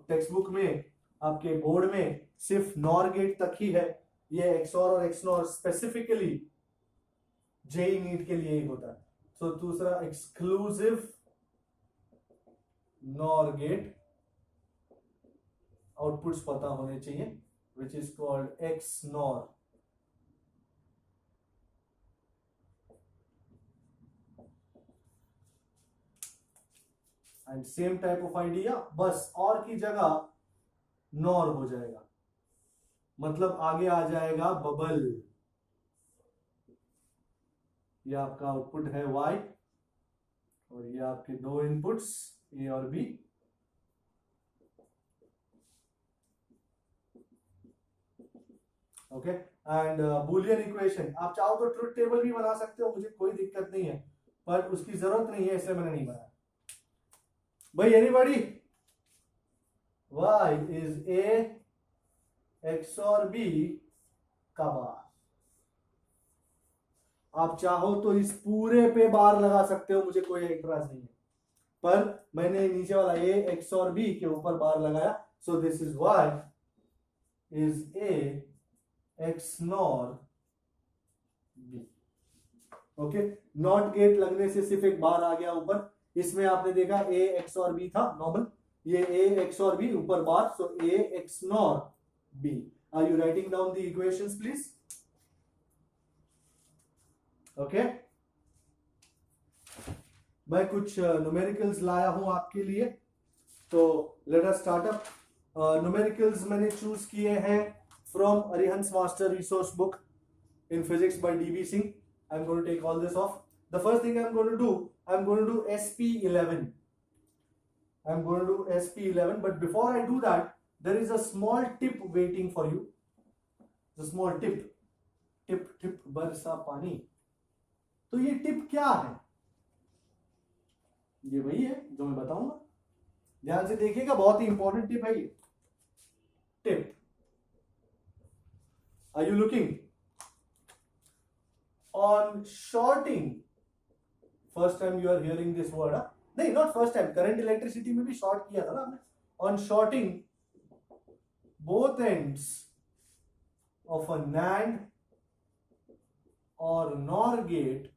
टेक्स्ट बुक में, आपके बोर्ड में सिर्फ NOR गेट तक ही है. ये XOR और XNOR स्पेसिफिकली जेई नीट के लिए ही होता है. तो दूसरा एक्सक्लूसिव NOR गेट, आउटपुट्स पता होने चाहिए, which is called XNOR. And same type of idea, बस और की जगह NOR हो जाएगा, मतलब आगे आ जाएगा बबल. ये आपका आउटपुट है Y और ये आपके दो इनपुट्स A और B. Okay, and Boolean equation आप चाहो तो ट्रुथ टेबल भी बना सकते हो, मुझे कोई दिक्कत नहीं है, पर उसकी जरूरत नहीं है इसलिए मैंने नहीं बनाया. भाई anybody? Y is A XOR B का बार. आप चाहो तो इस पूरे पे बार लगा सकते हो, मुझे कोई एतराज नहीं है, पर मैंने नीचे वाला A XOR B के ऊपर बार लगाया. सो this is Y is A XNOR B. Okay, not gate लगने से सिर्फ एक बार आ गया ऊपर. इसमें आपने देखा A XOR B था नॉर्मल, ये A XOR B ऊपर bar, so A XNOR B. Are you writing down the equations please? Okay, मैं कुछ न्यूमेरिकल्स लाया हूं आपके लिए, तो let us start up. Numericals मैंने चूज किए हैं from Arihant's master resource book in physics by DB Singh. I am going to take all this off. The first thing I am going to do, I am going to do SP11. I am going to do SP11, but before I do that, there is a small tip waiting for you. The small tip, tip बरसा पानी. तो ये tip क्या है? ये वही है जो मैं बताऊंगा. ध्यान से देखिएगा, बहुत ही इंपॉर्टेंट टिप है ये. Tip, are you looking? On shorting, first time you are hearing this word. नहीं, not first time, current electricity में भी शॉर्ट किया था ना हमने. On shorting both ends of a NAND और NOR gate,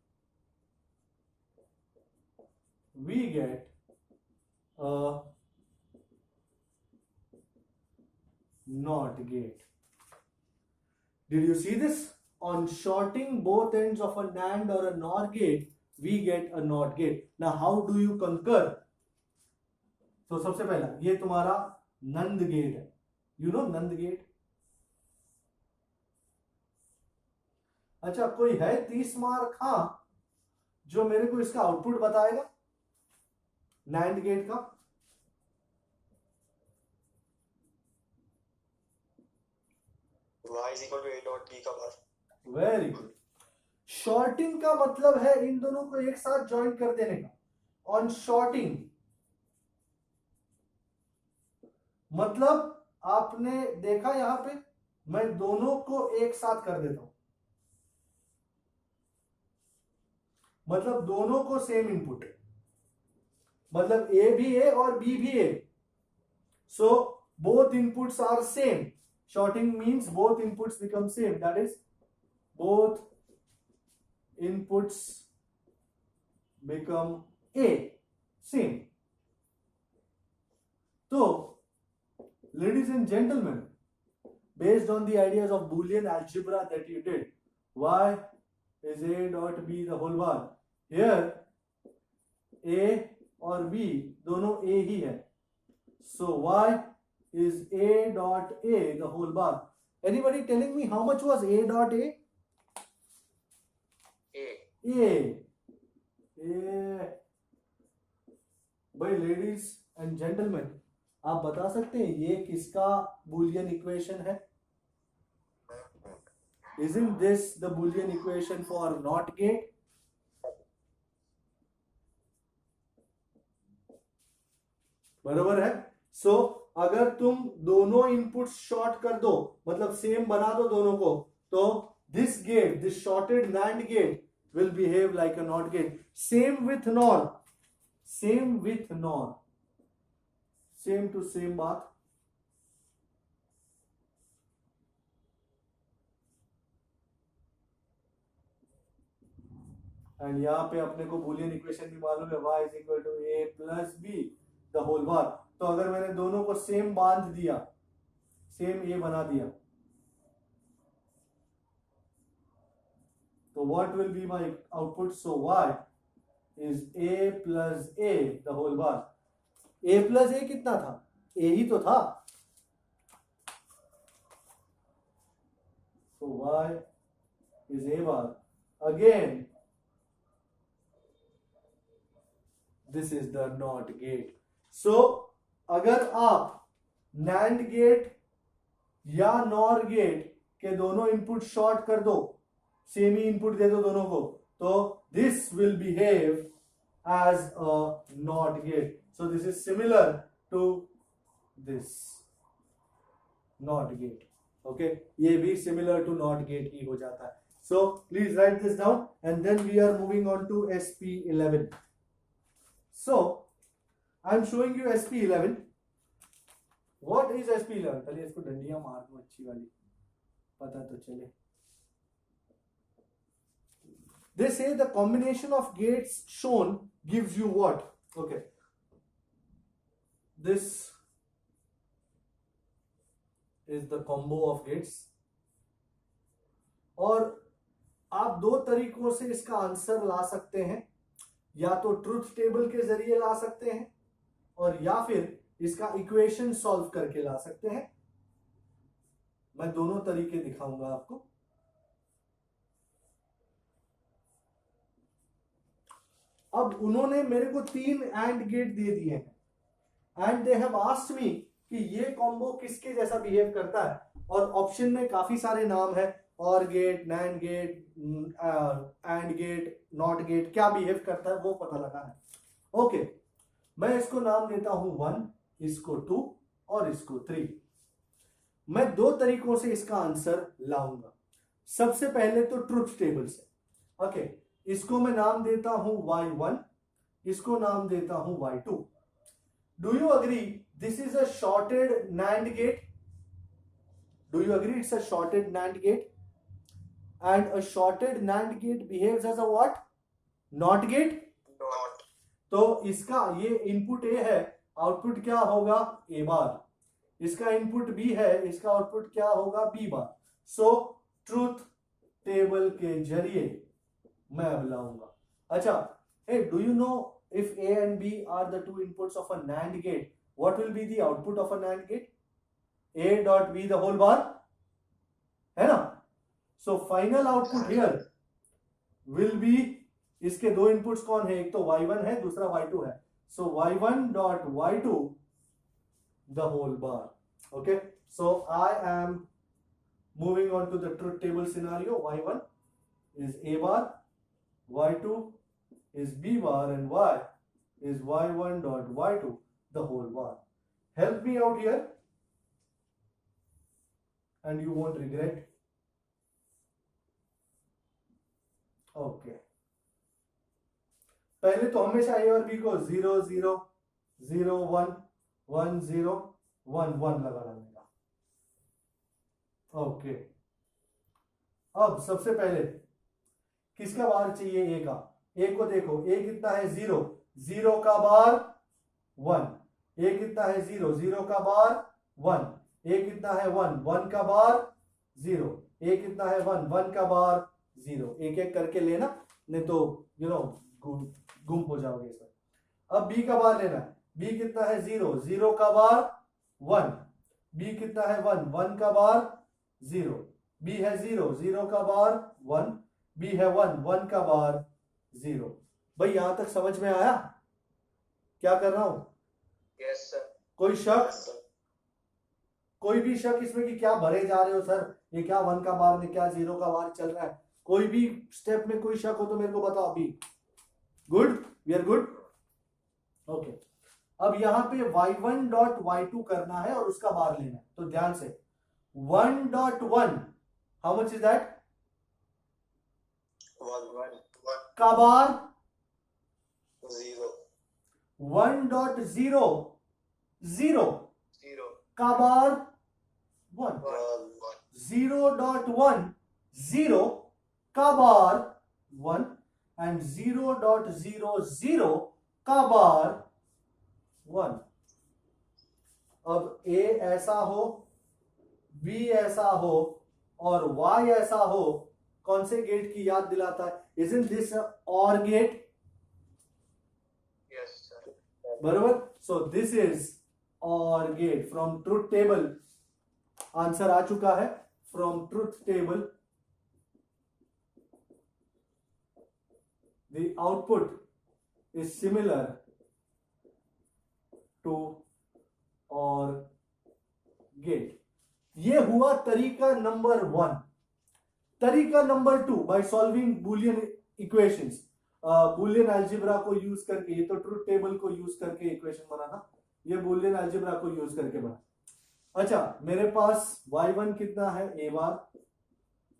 we get a NOT gate. Did you see this? On shorting both ends of a NAND or a NOR gate, we get a NOT gate. Now how do you concur? तो सबसे पहला ये तुम्हारा NAND gate है. You know NAND gate? अच्छा, कोई है 30 mark हाँ जो मेरे को इसका आउटपुट बताएगा NAND गेट का? y is equal to A dot B का बार. Very good. शॉर्टिंग का मतलब है इन दोनों को एक साथ ज्वाइन कर देने का. on sorting, मतलब आपने देखा यहां पे मैं दोनों को एक साथ कर देता हूं, मतलब दोनों को सेम इनपुट, मतलब ए भी ए और बी भी ए, सो both inputs are same. Sorting means both inputs become same, that is both inputs become a, same. So ladies and gentlemen, based on the ideas of Boolean algebra that you did, y is a dot b the whole bar, here a और b दोनों a ही है, so y is a dot a the whole bar. Anybody telling me how much was a dot a? A. भाई ladies and gentleman, आप बता सकते हैं ये किसका बूलियन इक्वेशन है? Isn't this the boolean equation for NOT gate? बराबर है. सो अगर तुम दोनों इनपुट्स शॉर्ट कर दो, मतलब सेम बना दो दोनों को, तो this gate, this shorted NAND gate will behave like a not gate. Same with nor, same with nor, same to same बात. एंड यहां पे अपने को बूलियन इक्वेशन भी मालूम है, y is equal to a plus B the whole bar. तो अगर मैंने दोनों को सेम बांध दिया, सेम a बना दिया, तो what will be my output? So y is a plus a the whole bar. a plus a कितना था? a ही तो था. so y is a bar. Again this is the NOT gate. so अगर आप NAND gate या NOR gate के दोनों input short कर दो, सेम ही इनपुट दे दो दोनों को, तो this will behave as a NOT gate. So this is similar to this NOT gate. Okay, ये भी सिमिलर टू NOT गेट ही हो जाता है. So please write this down and then we are moving on to SP11. So I'm showing you SP11. What is SP11? चलिए इसको डंडियां मार दो अच्छी वाली, पता तो चले. They say the combination of gates shown gives you what? Okay, this is the combo of gates. और आप दो तरीकों से इसका आंसर ला सकते हैं, या तो ट्रुथ टेबल के जरिए ला सकते हैं, और या फिर इसका इक्वेशन सॉल्व करके ला सकते हैं. मैं दोनों तरीके दिखाऊंगा आपको. अब उन्होंने मेरे को 3 एंड गेट दे दिए हैं, and they have asked me कि ये कॉम्बो किसके जैसा बिहेव करता है, और ऑप्शन में काफी सारे नाम है, or gate, NAND gate, and gate, not gate, क्या बिहेव करता है वो पता लगा है. ओके, मैं इसको नाम देता हूं 1, इसको 2 और इसको 3. मैं दो तरीकों से इसका आंसर लाऊंगा. सबसे पहले तो ट्रुथ टेबल से. ओके, इसको मैं नाम देता हूं y1, इसको नाम देता हूं y2. Do you agree this is a shorted NAND gate? Do you agree it's a shorted NAND gate? And a shorted NAND gate behaves as a what? NOT gate. Not. तो इसका ये input A है, output क्या होगा? A बार. इसका input B है, इसका output क्या होगा? B बार. सो ट्रुथ टेबल के जरिए मैं अब लाऊंगा. अच्छा, hey, do you know if A and B are the two inputs of a NAND gate, what will be the output of a NAND gate? A dot B the whole bar, है ना? So final output here will be, इसके दो inputs कौन है? एक तो y1 है, दूसरा y2 है. So y1 dot y2 the whole bar. Okay, so I am moving on to the truth table scenario. y1 is a bar, y2 is b bar, and y is y1 dot y2 the whole bar. Help me out here and you won't regret. Okay. पहले तो हमेशा A और B को 0 0 0 1 1 0 1 1 लगा डालेगा. Okay. अब सबसे पहले किसका बार चाहिए? A का. A को देखो, A कितना है? 0 0 का बार 1. A कितना है? 0 0 का बार 1. A कितना है? 1 1 का बार 0. A कितना है? 1 1 का बार 0. एक एक करके लेना, नहीं तो गुम हो जाओगे इसमें. अब B का बार लेना है. B कितना है? 0 0 का बार 1. B कितना है? 1 1 का बार 0. B है 0 0 का बार 1. B है 1 1 का बार 0. भाई यहां तक समझ में आया क्या कर रहा हूं? Yes sir. कोई शक? कोई भी शक इसमें कि क्या भरे जा रहे हो सर, ये क्या 1 का बार में क्या 0 का बार चल रहा है? कोई भी स्टेप में कोई शक हो तो मेरे को बताओ अभी. Good, we are good. Okay. अब यहां पे y1 डॉट y2 करना है और उसका बार लेना है. तो ध्यान से 1 dot 1 how much is that? 1 का बार 0 1 डॉट 0 0 0 का बार 1. 1 0 डॉट 1 0 का बार 1 एंड 0 डॉट 0 0 का बार 1. अब A ऐसा हो, B ऐसा हो और Y ऐसा हो, कौन से गेट की याद दिलाता है? Isn't this a OR gate? Yes sir. बरोबर. So this is OR gate. From truth table answer आ चुका है. From truth table the output is similar to OR gate. ये हुआ तरीका नंबर 1. तरीका number 2 by solving Boolean equations. Boolean algebra को use करके, ये तो ट्रुथ टेबल को यूज करके इक्वेशन बना था, ये बूलियन अलजेब्रा को यूज करके बना. अच्छा, मेरे पास y1 कितना है? A bar.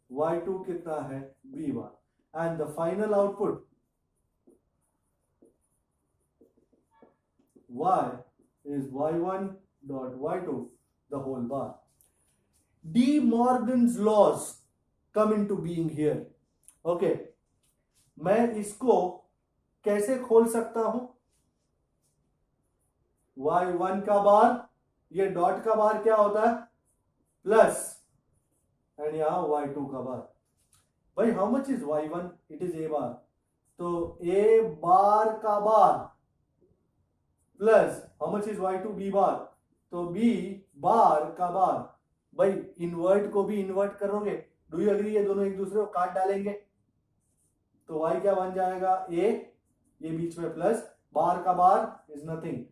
y2 कितना है? B bar. And the final output y is y1 dot y2 the whole bar. De Morgan's laws come into being here. Okay, मैं इसको कैसे खोल सकता हूं? y1 का बार, ये डॉट का बार क्या होता है? प्लस, एंड यहां y2 का बार. भाई how much is y1? It is a bar. तो a बार का bar plus how much is y2? b bar. तो b बार का बार. भाई इन्वर्ट को भी इन्वर्ट करोगे, डू यू एग्री? ये दोनों एक दूसरे को काट डालेंगे तो y क्या बन जाएगा? a, ये बीच में प्लस, बार का bar is nothing.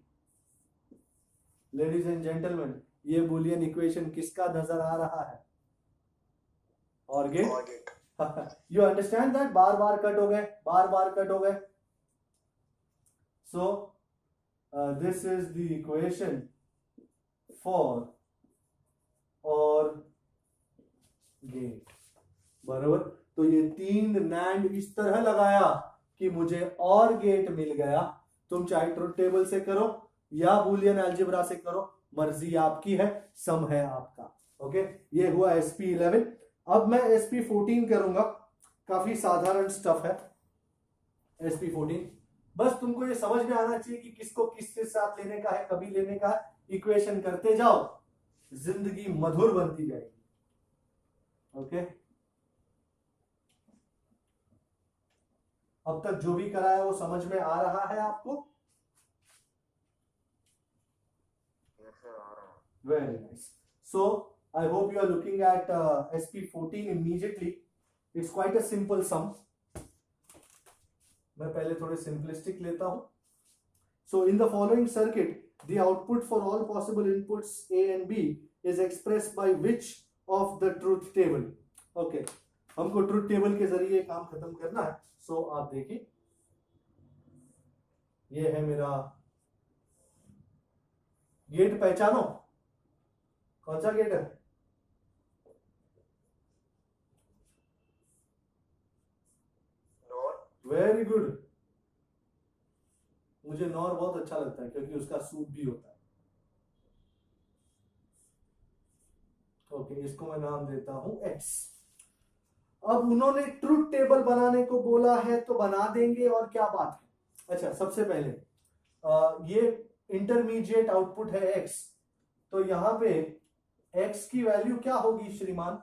Ladies and gentleman, ये बूलियन इक्वेशन किसका नजर आ रहा है? Or gate. You understand that? Bar bar cut हो गए, बार बार कट हो गए. सो this is the equation for OR gate. बराबर. तो ये 3 NAND इस तरह लगाया कि मुझे OR gate मिल गया. तुम चाहे ट्रुथ टेबल से करो या बूलियन अलजेब्रा से करो, मर्जी आपकी है, सम है आपका. ओके, ये हुआ SP11. अब मैं SP14 करूंगा. काफी साधारण स्टफ है SP14. बस तुमको ये समझ में आना चाहिए कि किसको किसके साथ लेने का है, कभी लेने का है. इक्वेशन करते जाओ, जिंदगी मधुर बनती जाएगी. ओके, अब तक जो भी करा है वो समझ में आ रहा है आपको? यस सर, आ रहा है. Very nice. So I hope you are looking at SP14 immediately. It's quite a simple sum. मैं पहले थोड़े सिंपलिस्टिक लेता हूं. So in the following circuit, the output for all possible inputs A and B is expressed by which of the truth table? Okay, हमको truth table के जरिए काम खत्म करना है. So आप देखिए, ये है मेरा गेट, पहचानो कौन सा गेट है? नॉर। वेरी गुड, मुझे नॉर बहुत अच्छा लगता है क्योंकि उसका सूट भी होता है। ओके, इसको मैं नाम देता हूं एक्स। अब उन्होंने ट्रुथ टेबल बनाने को बोला है तो बना देंगे, और क्या बात है। अच्छा, सबसे पहले ये इंटरमीडिएट आउटपुट है एक्स, तो यहां पे एक्स की वैल्यू क्या होगी श्रीमान?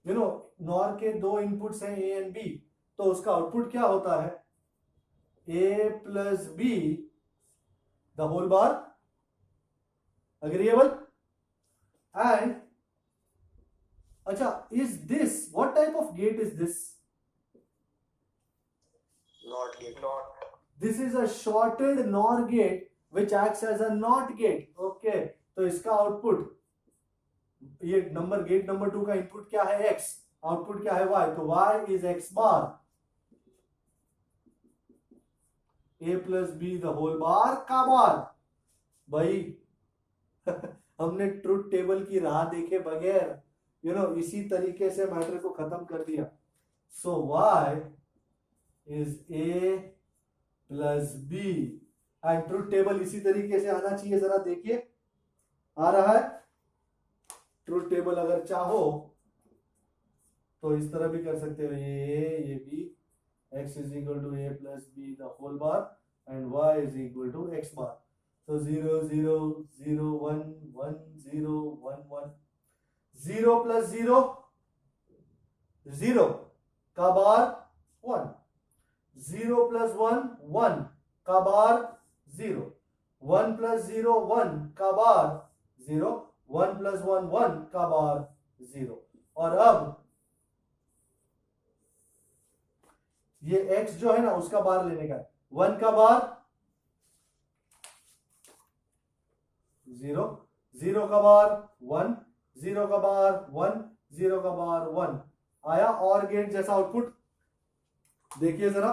यू नो, नॉर के दो इनपुट्स हैं ए एंड बी, तो उसका आउटपुट क्या होता है? A plus B the whole bar, agreeable? And अच्छा, is this, what type of gate is this? Not gate. Not. This is a shorted NOR gate which acts as a NOT gate. Okay, तो इसका output, ये number gate number 2 का input क्या है x, output क्या है y, तो y is x bar a plus B the whole bar का बार। भाई हमने ट्रुथ टेबल की राह देखे बगैर इसी तरीके से मैटर को खत्म कर दिया। So y is a plus B, and truth table इसी तरीके से आना चाहिए। जरा देखिए, आ रहा है? ट्रुथ टेबल अगर चाहो तो इस तरह भी कर सकते हो, ये b, x is equal to a plus B the whole bar and y is equal to x bar. तो 0 0 0 1 1 0 1 1, 0 प्लस 0 0 का बार 1, 0 प्लस 1 1 का बार 0, 1 प्लस 0 1 का बार 0, 1 प्लस 1 1 का बार 0। और अब ये x जो है ना, उसका बार लेने का है। 1 का बार 0, 0 का बार 1, 0 का बार 1, 0 का बार 1 आया। और गेट जैसा आउटपुट देखिए जरा।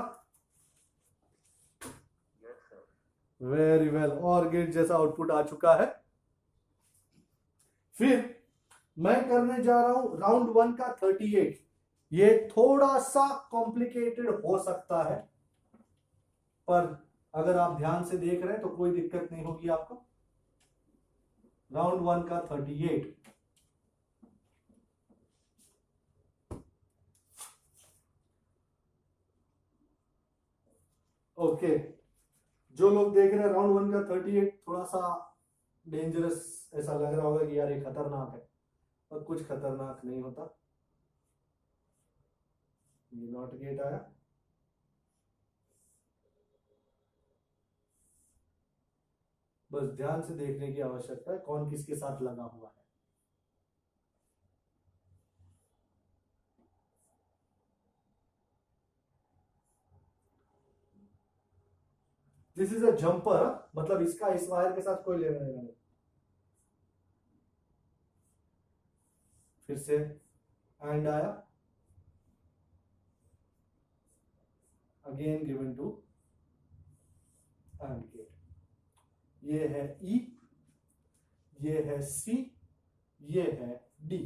वेरी वेल, और गेट जैसा आउटपुट आ चुका है। फिर मैं करने जा रहा हूं राउंड 1 का 38। ये थोड़ा सा कॉम्प्लिकेटेड हो सकता है, पर अगर आप ध्यान से देख रहे हैं तो कोई दिक्कत नहीं होगी आपको। राउंड 1 का 38। ओके, जो लोग देख रहे हैं राउंड 1 का 38, थोड़ा सा डेंजरस ऐसा लग रहा होगा कि यार ये खतरनाक है, पर कुछ खतरनाक नहीं होता। ये नॉट गेट आया, बस ध्यान से देखने की आवश्यकता है कौन किसके साथ लगा हुआ है। दिस इज अ जंपर, मतलब इसका इस वायर के साथ कोई लेना देना नहीं। फिर से एंड आया, again given to and gate. ये है E, ये है C, ये है D।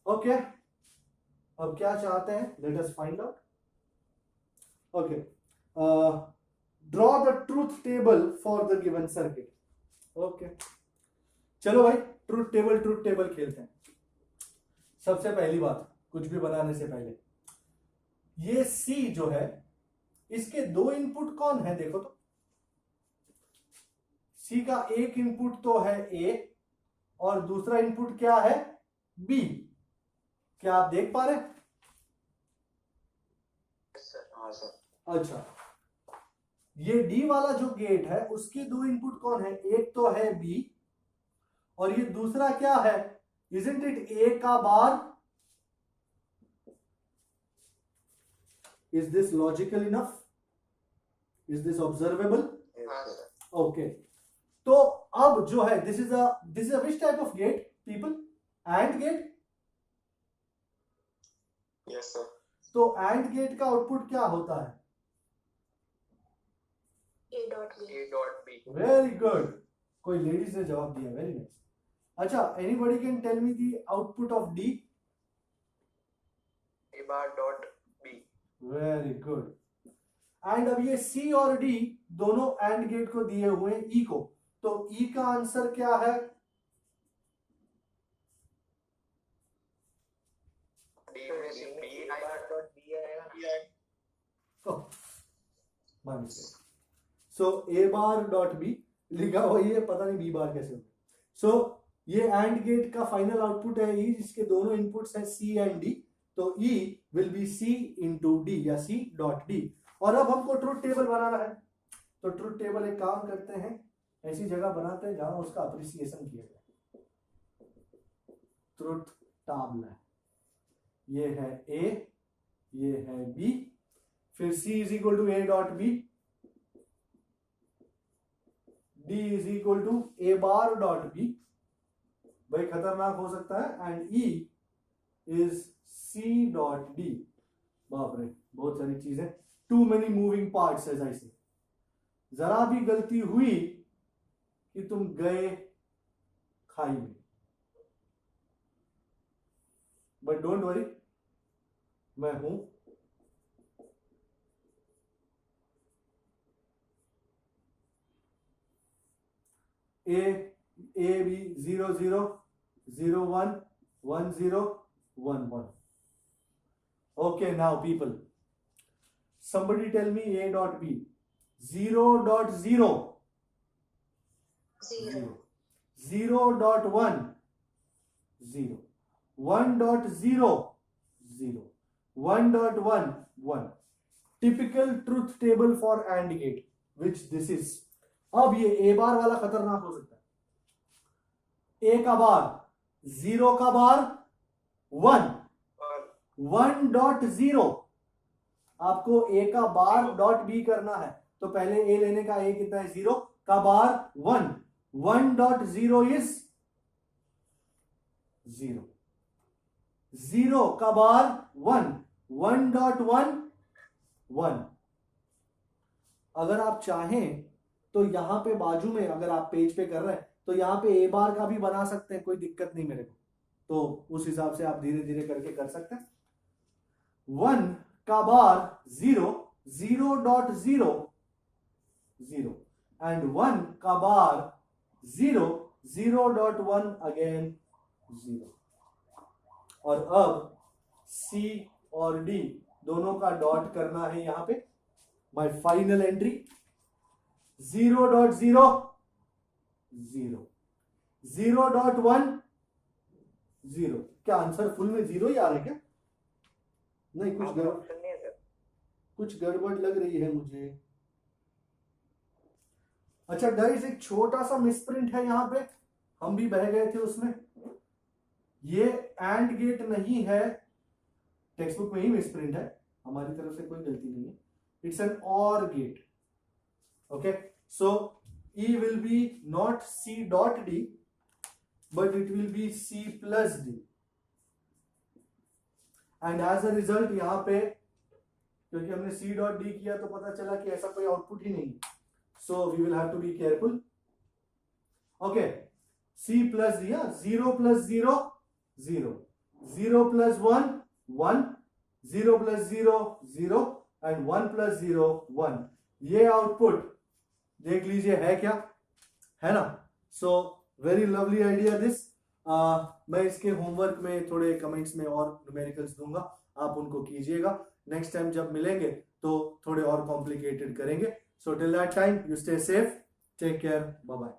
ओके, अब क्या चाहते हैं, let us find out. Okay, draw the truth table for the given circuit. Okay, चलो भाई ट्रूथ टेबल खेलते हैं। सबसे पहली बात, कुछ भी बनाने से पहले, ये C जो है, इसके दो इनपुट कौन है देखो तो। C का एक इनपुट तो है A और दूसरा इनपुट क्या है, B। क्या आप देख पा रहे हैं? हाँ सर। अच्छा, ये D वाला जो गेट है उसके दो इनपुट कौन है, एक तो है B और ये दूसरा क्या है, isn't it A का बार? Is this logical enough? Is this observable? हाँ सर। Okay. तो अब जो है, this is a which type of gate people? AND gate? Yes sir. तो AND गेट का आउटपुट क्या होता है? A dot B. A dot B. Very good, कोई लेडीज ने जवाब दिया, वेरी नाइस। अच्छा, anybody can tell me the output of D? A bar dot B. Very good. And अब ये सी और डी दोनों एंड गेट को दिए हुए हैं ई को, तो ई का आंसर क्या है? D में से B आएगा dot B आएगा. सो ए बार डॉट बी लिखा हुआ है, पता नहीं बी बार कैसे होगा। सो ये एंड गेट का फाइनल आउटपुट है ई, जिसके दोनों इनपुट्स हैं सी एंड डी, तो E will be C into D या सी डॉट डी। और अब हमको ट्रुथ टेबल बनाना है, तो ट्रुथ टेबल एक काम करते हैं, ऐसी जगह बनाते हैं जहां उसका अप्रिसिएशन किया जाए। ट्रुथ टेबल, ये है ए, ये है बी, फिर C is equal to A dot B, D is equal to A bar dot B, भाई खतरनाक हो सकता है, and E is C dot D। बाप रे, बहुत सारी चीजें, too many moving parts as I say. जरा भी गलती हुई कि तुम गए खाई में, बट डोंट वरी, मैं हूं। A B 0 0 0 1 1 0 1 1. Okay, now people, somebody tell me A dot B. 0 dot 0 Zero. 0 dot 1 0 1 dot 0 0 1 dot 1 1. Typical truth table for AND gate, which this is. अब ये ए बार वाला खतरनाक हो सकता है। ए का बार, 0 का बार 1 1 डॉट 0, आपको ए का बार डॉट बी करना है, तो पहले ए लेने का, ए कितना है 0 का बार 1 1 डॉट 0 इज 0 0 का बार 1 1 डॉट 1 1। अगर आप चाहें तो यहां पे बाजू में, अगर आप पेज पे कर रहे हैं तो यहां पे ए बार का भी बना सकते हैं, कोई दिक्कत नहीं मेरे को, तो उस हिसाब से आप धीरे धीरे करके कर सकते हैं। 1 का बार 0 0 डॉट 0 0 एंड 1 का बार 0 0 डॉट 1 अगेन 0। और अब C और D दोनों का डॉट करना है यहां पे। My final entry 0 dot 0 0 0 dot 1 0। क्या आंसर फुल में 0 ही आ रहा है क्या? नहीं, कुछ गड़बड़ लग रही है मुझे। अच्छा गाइस, एक छोटा सा मिसप्रिंट है यहां पे, हम भी बह गए थे उसमें। ये एंड गेट नहीं है, टेक्स्ट बुक में ही मिसप्रिंट है, हमारी तरफ से कोई गलती नहीं है। इट्स एन और gate. Okay, so E will be not C dot D, but it will be C plus D. And as a result, यहाँ पे क्योंकि हमने C dot D किया तो पता चला कि ऐसा कोई आउटपुट ही नहीं, so we will have to be careful. Okay, C plus D, 0 plus 0 0 0 plus 1 1 0 plus 0 0 and 1 plus 0 1। ये आउटपुट देख लीजिए है क्या, है ना? So very lovely idea this. मैं इसके होमवर्क में थोड़े कमेंट्स में और न्यूमेरिकल्स दूंगा, आप उनको कीजिएगा। नेक्स्ट टाइम जब मिलेंगे तो थोड़े और कॉम्प्लिकेटेड करेंगे। So till that time, you stay safe, take care, bye bye.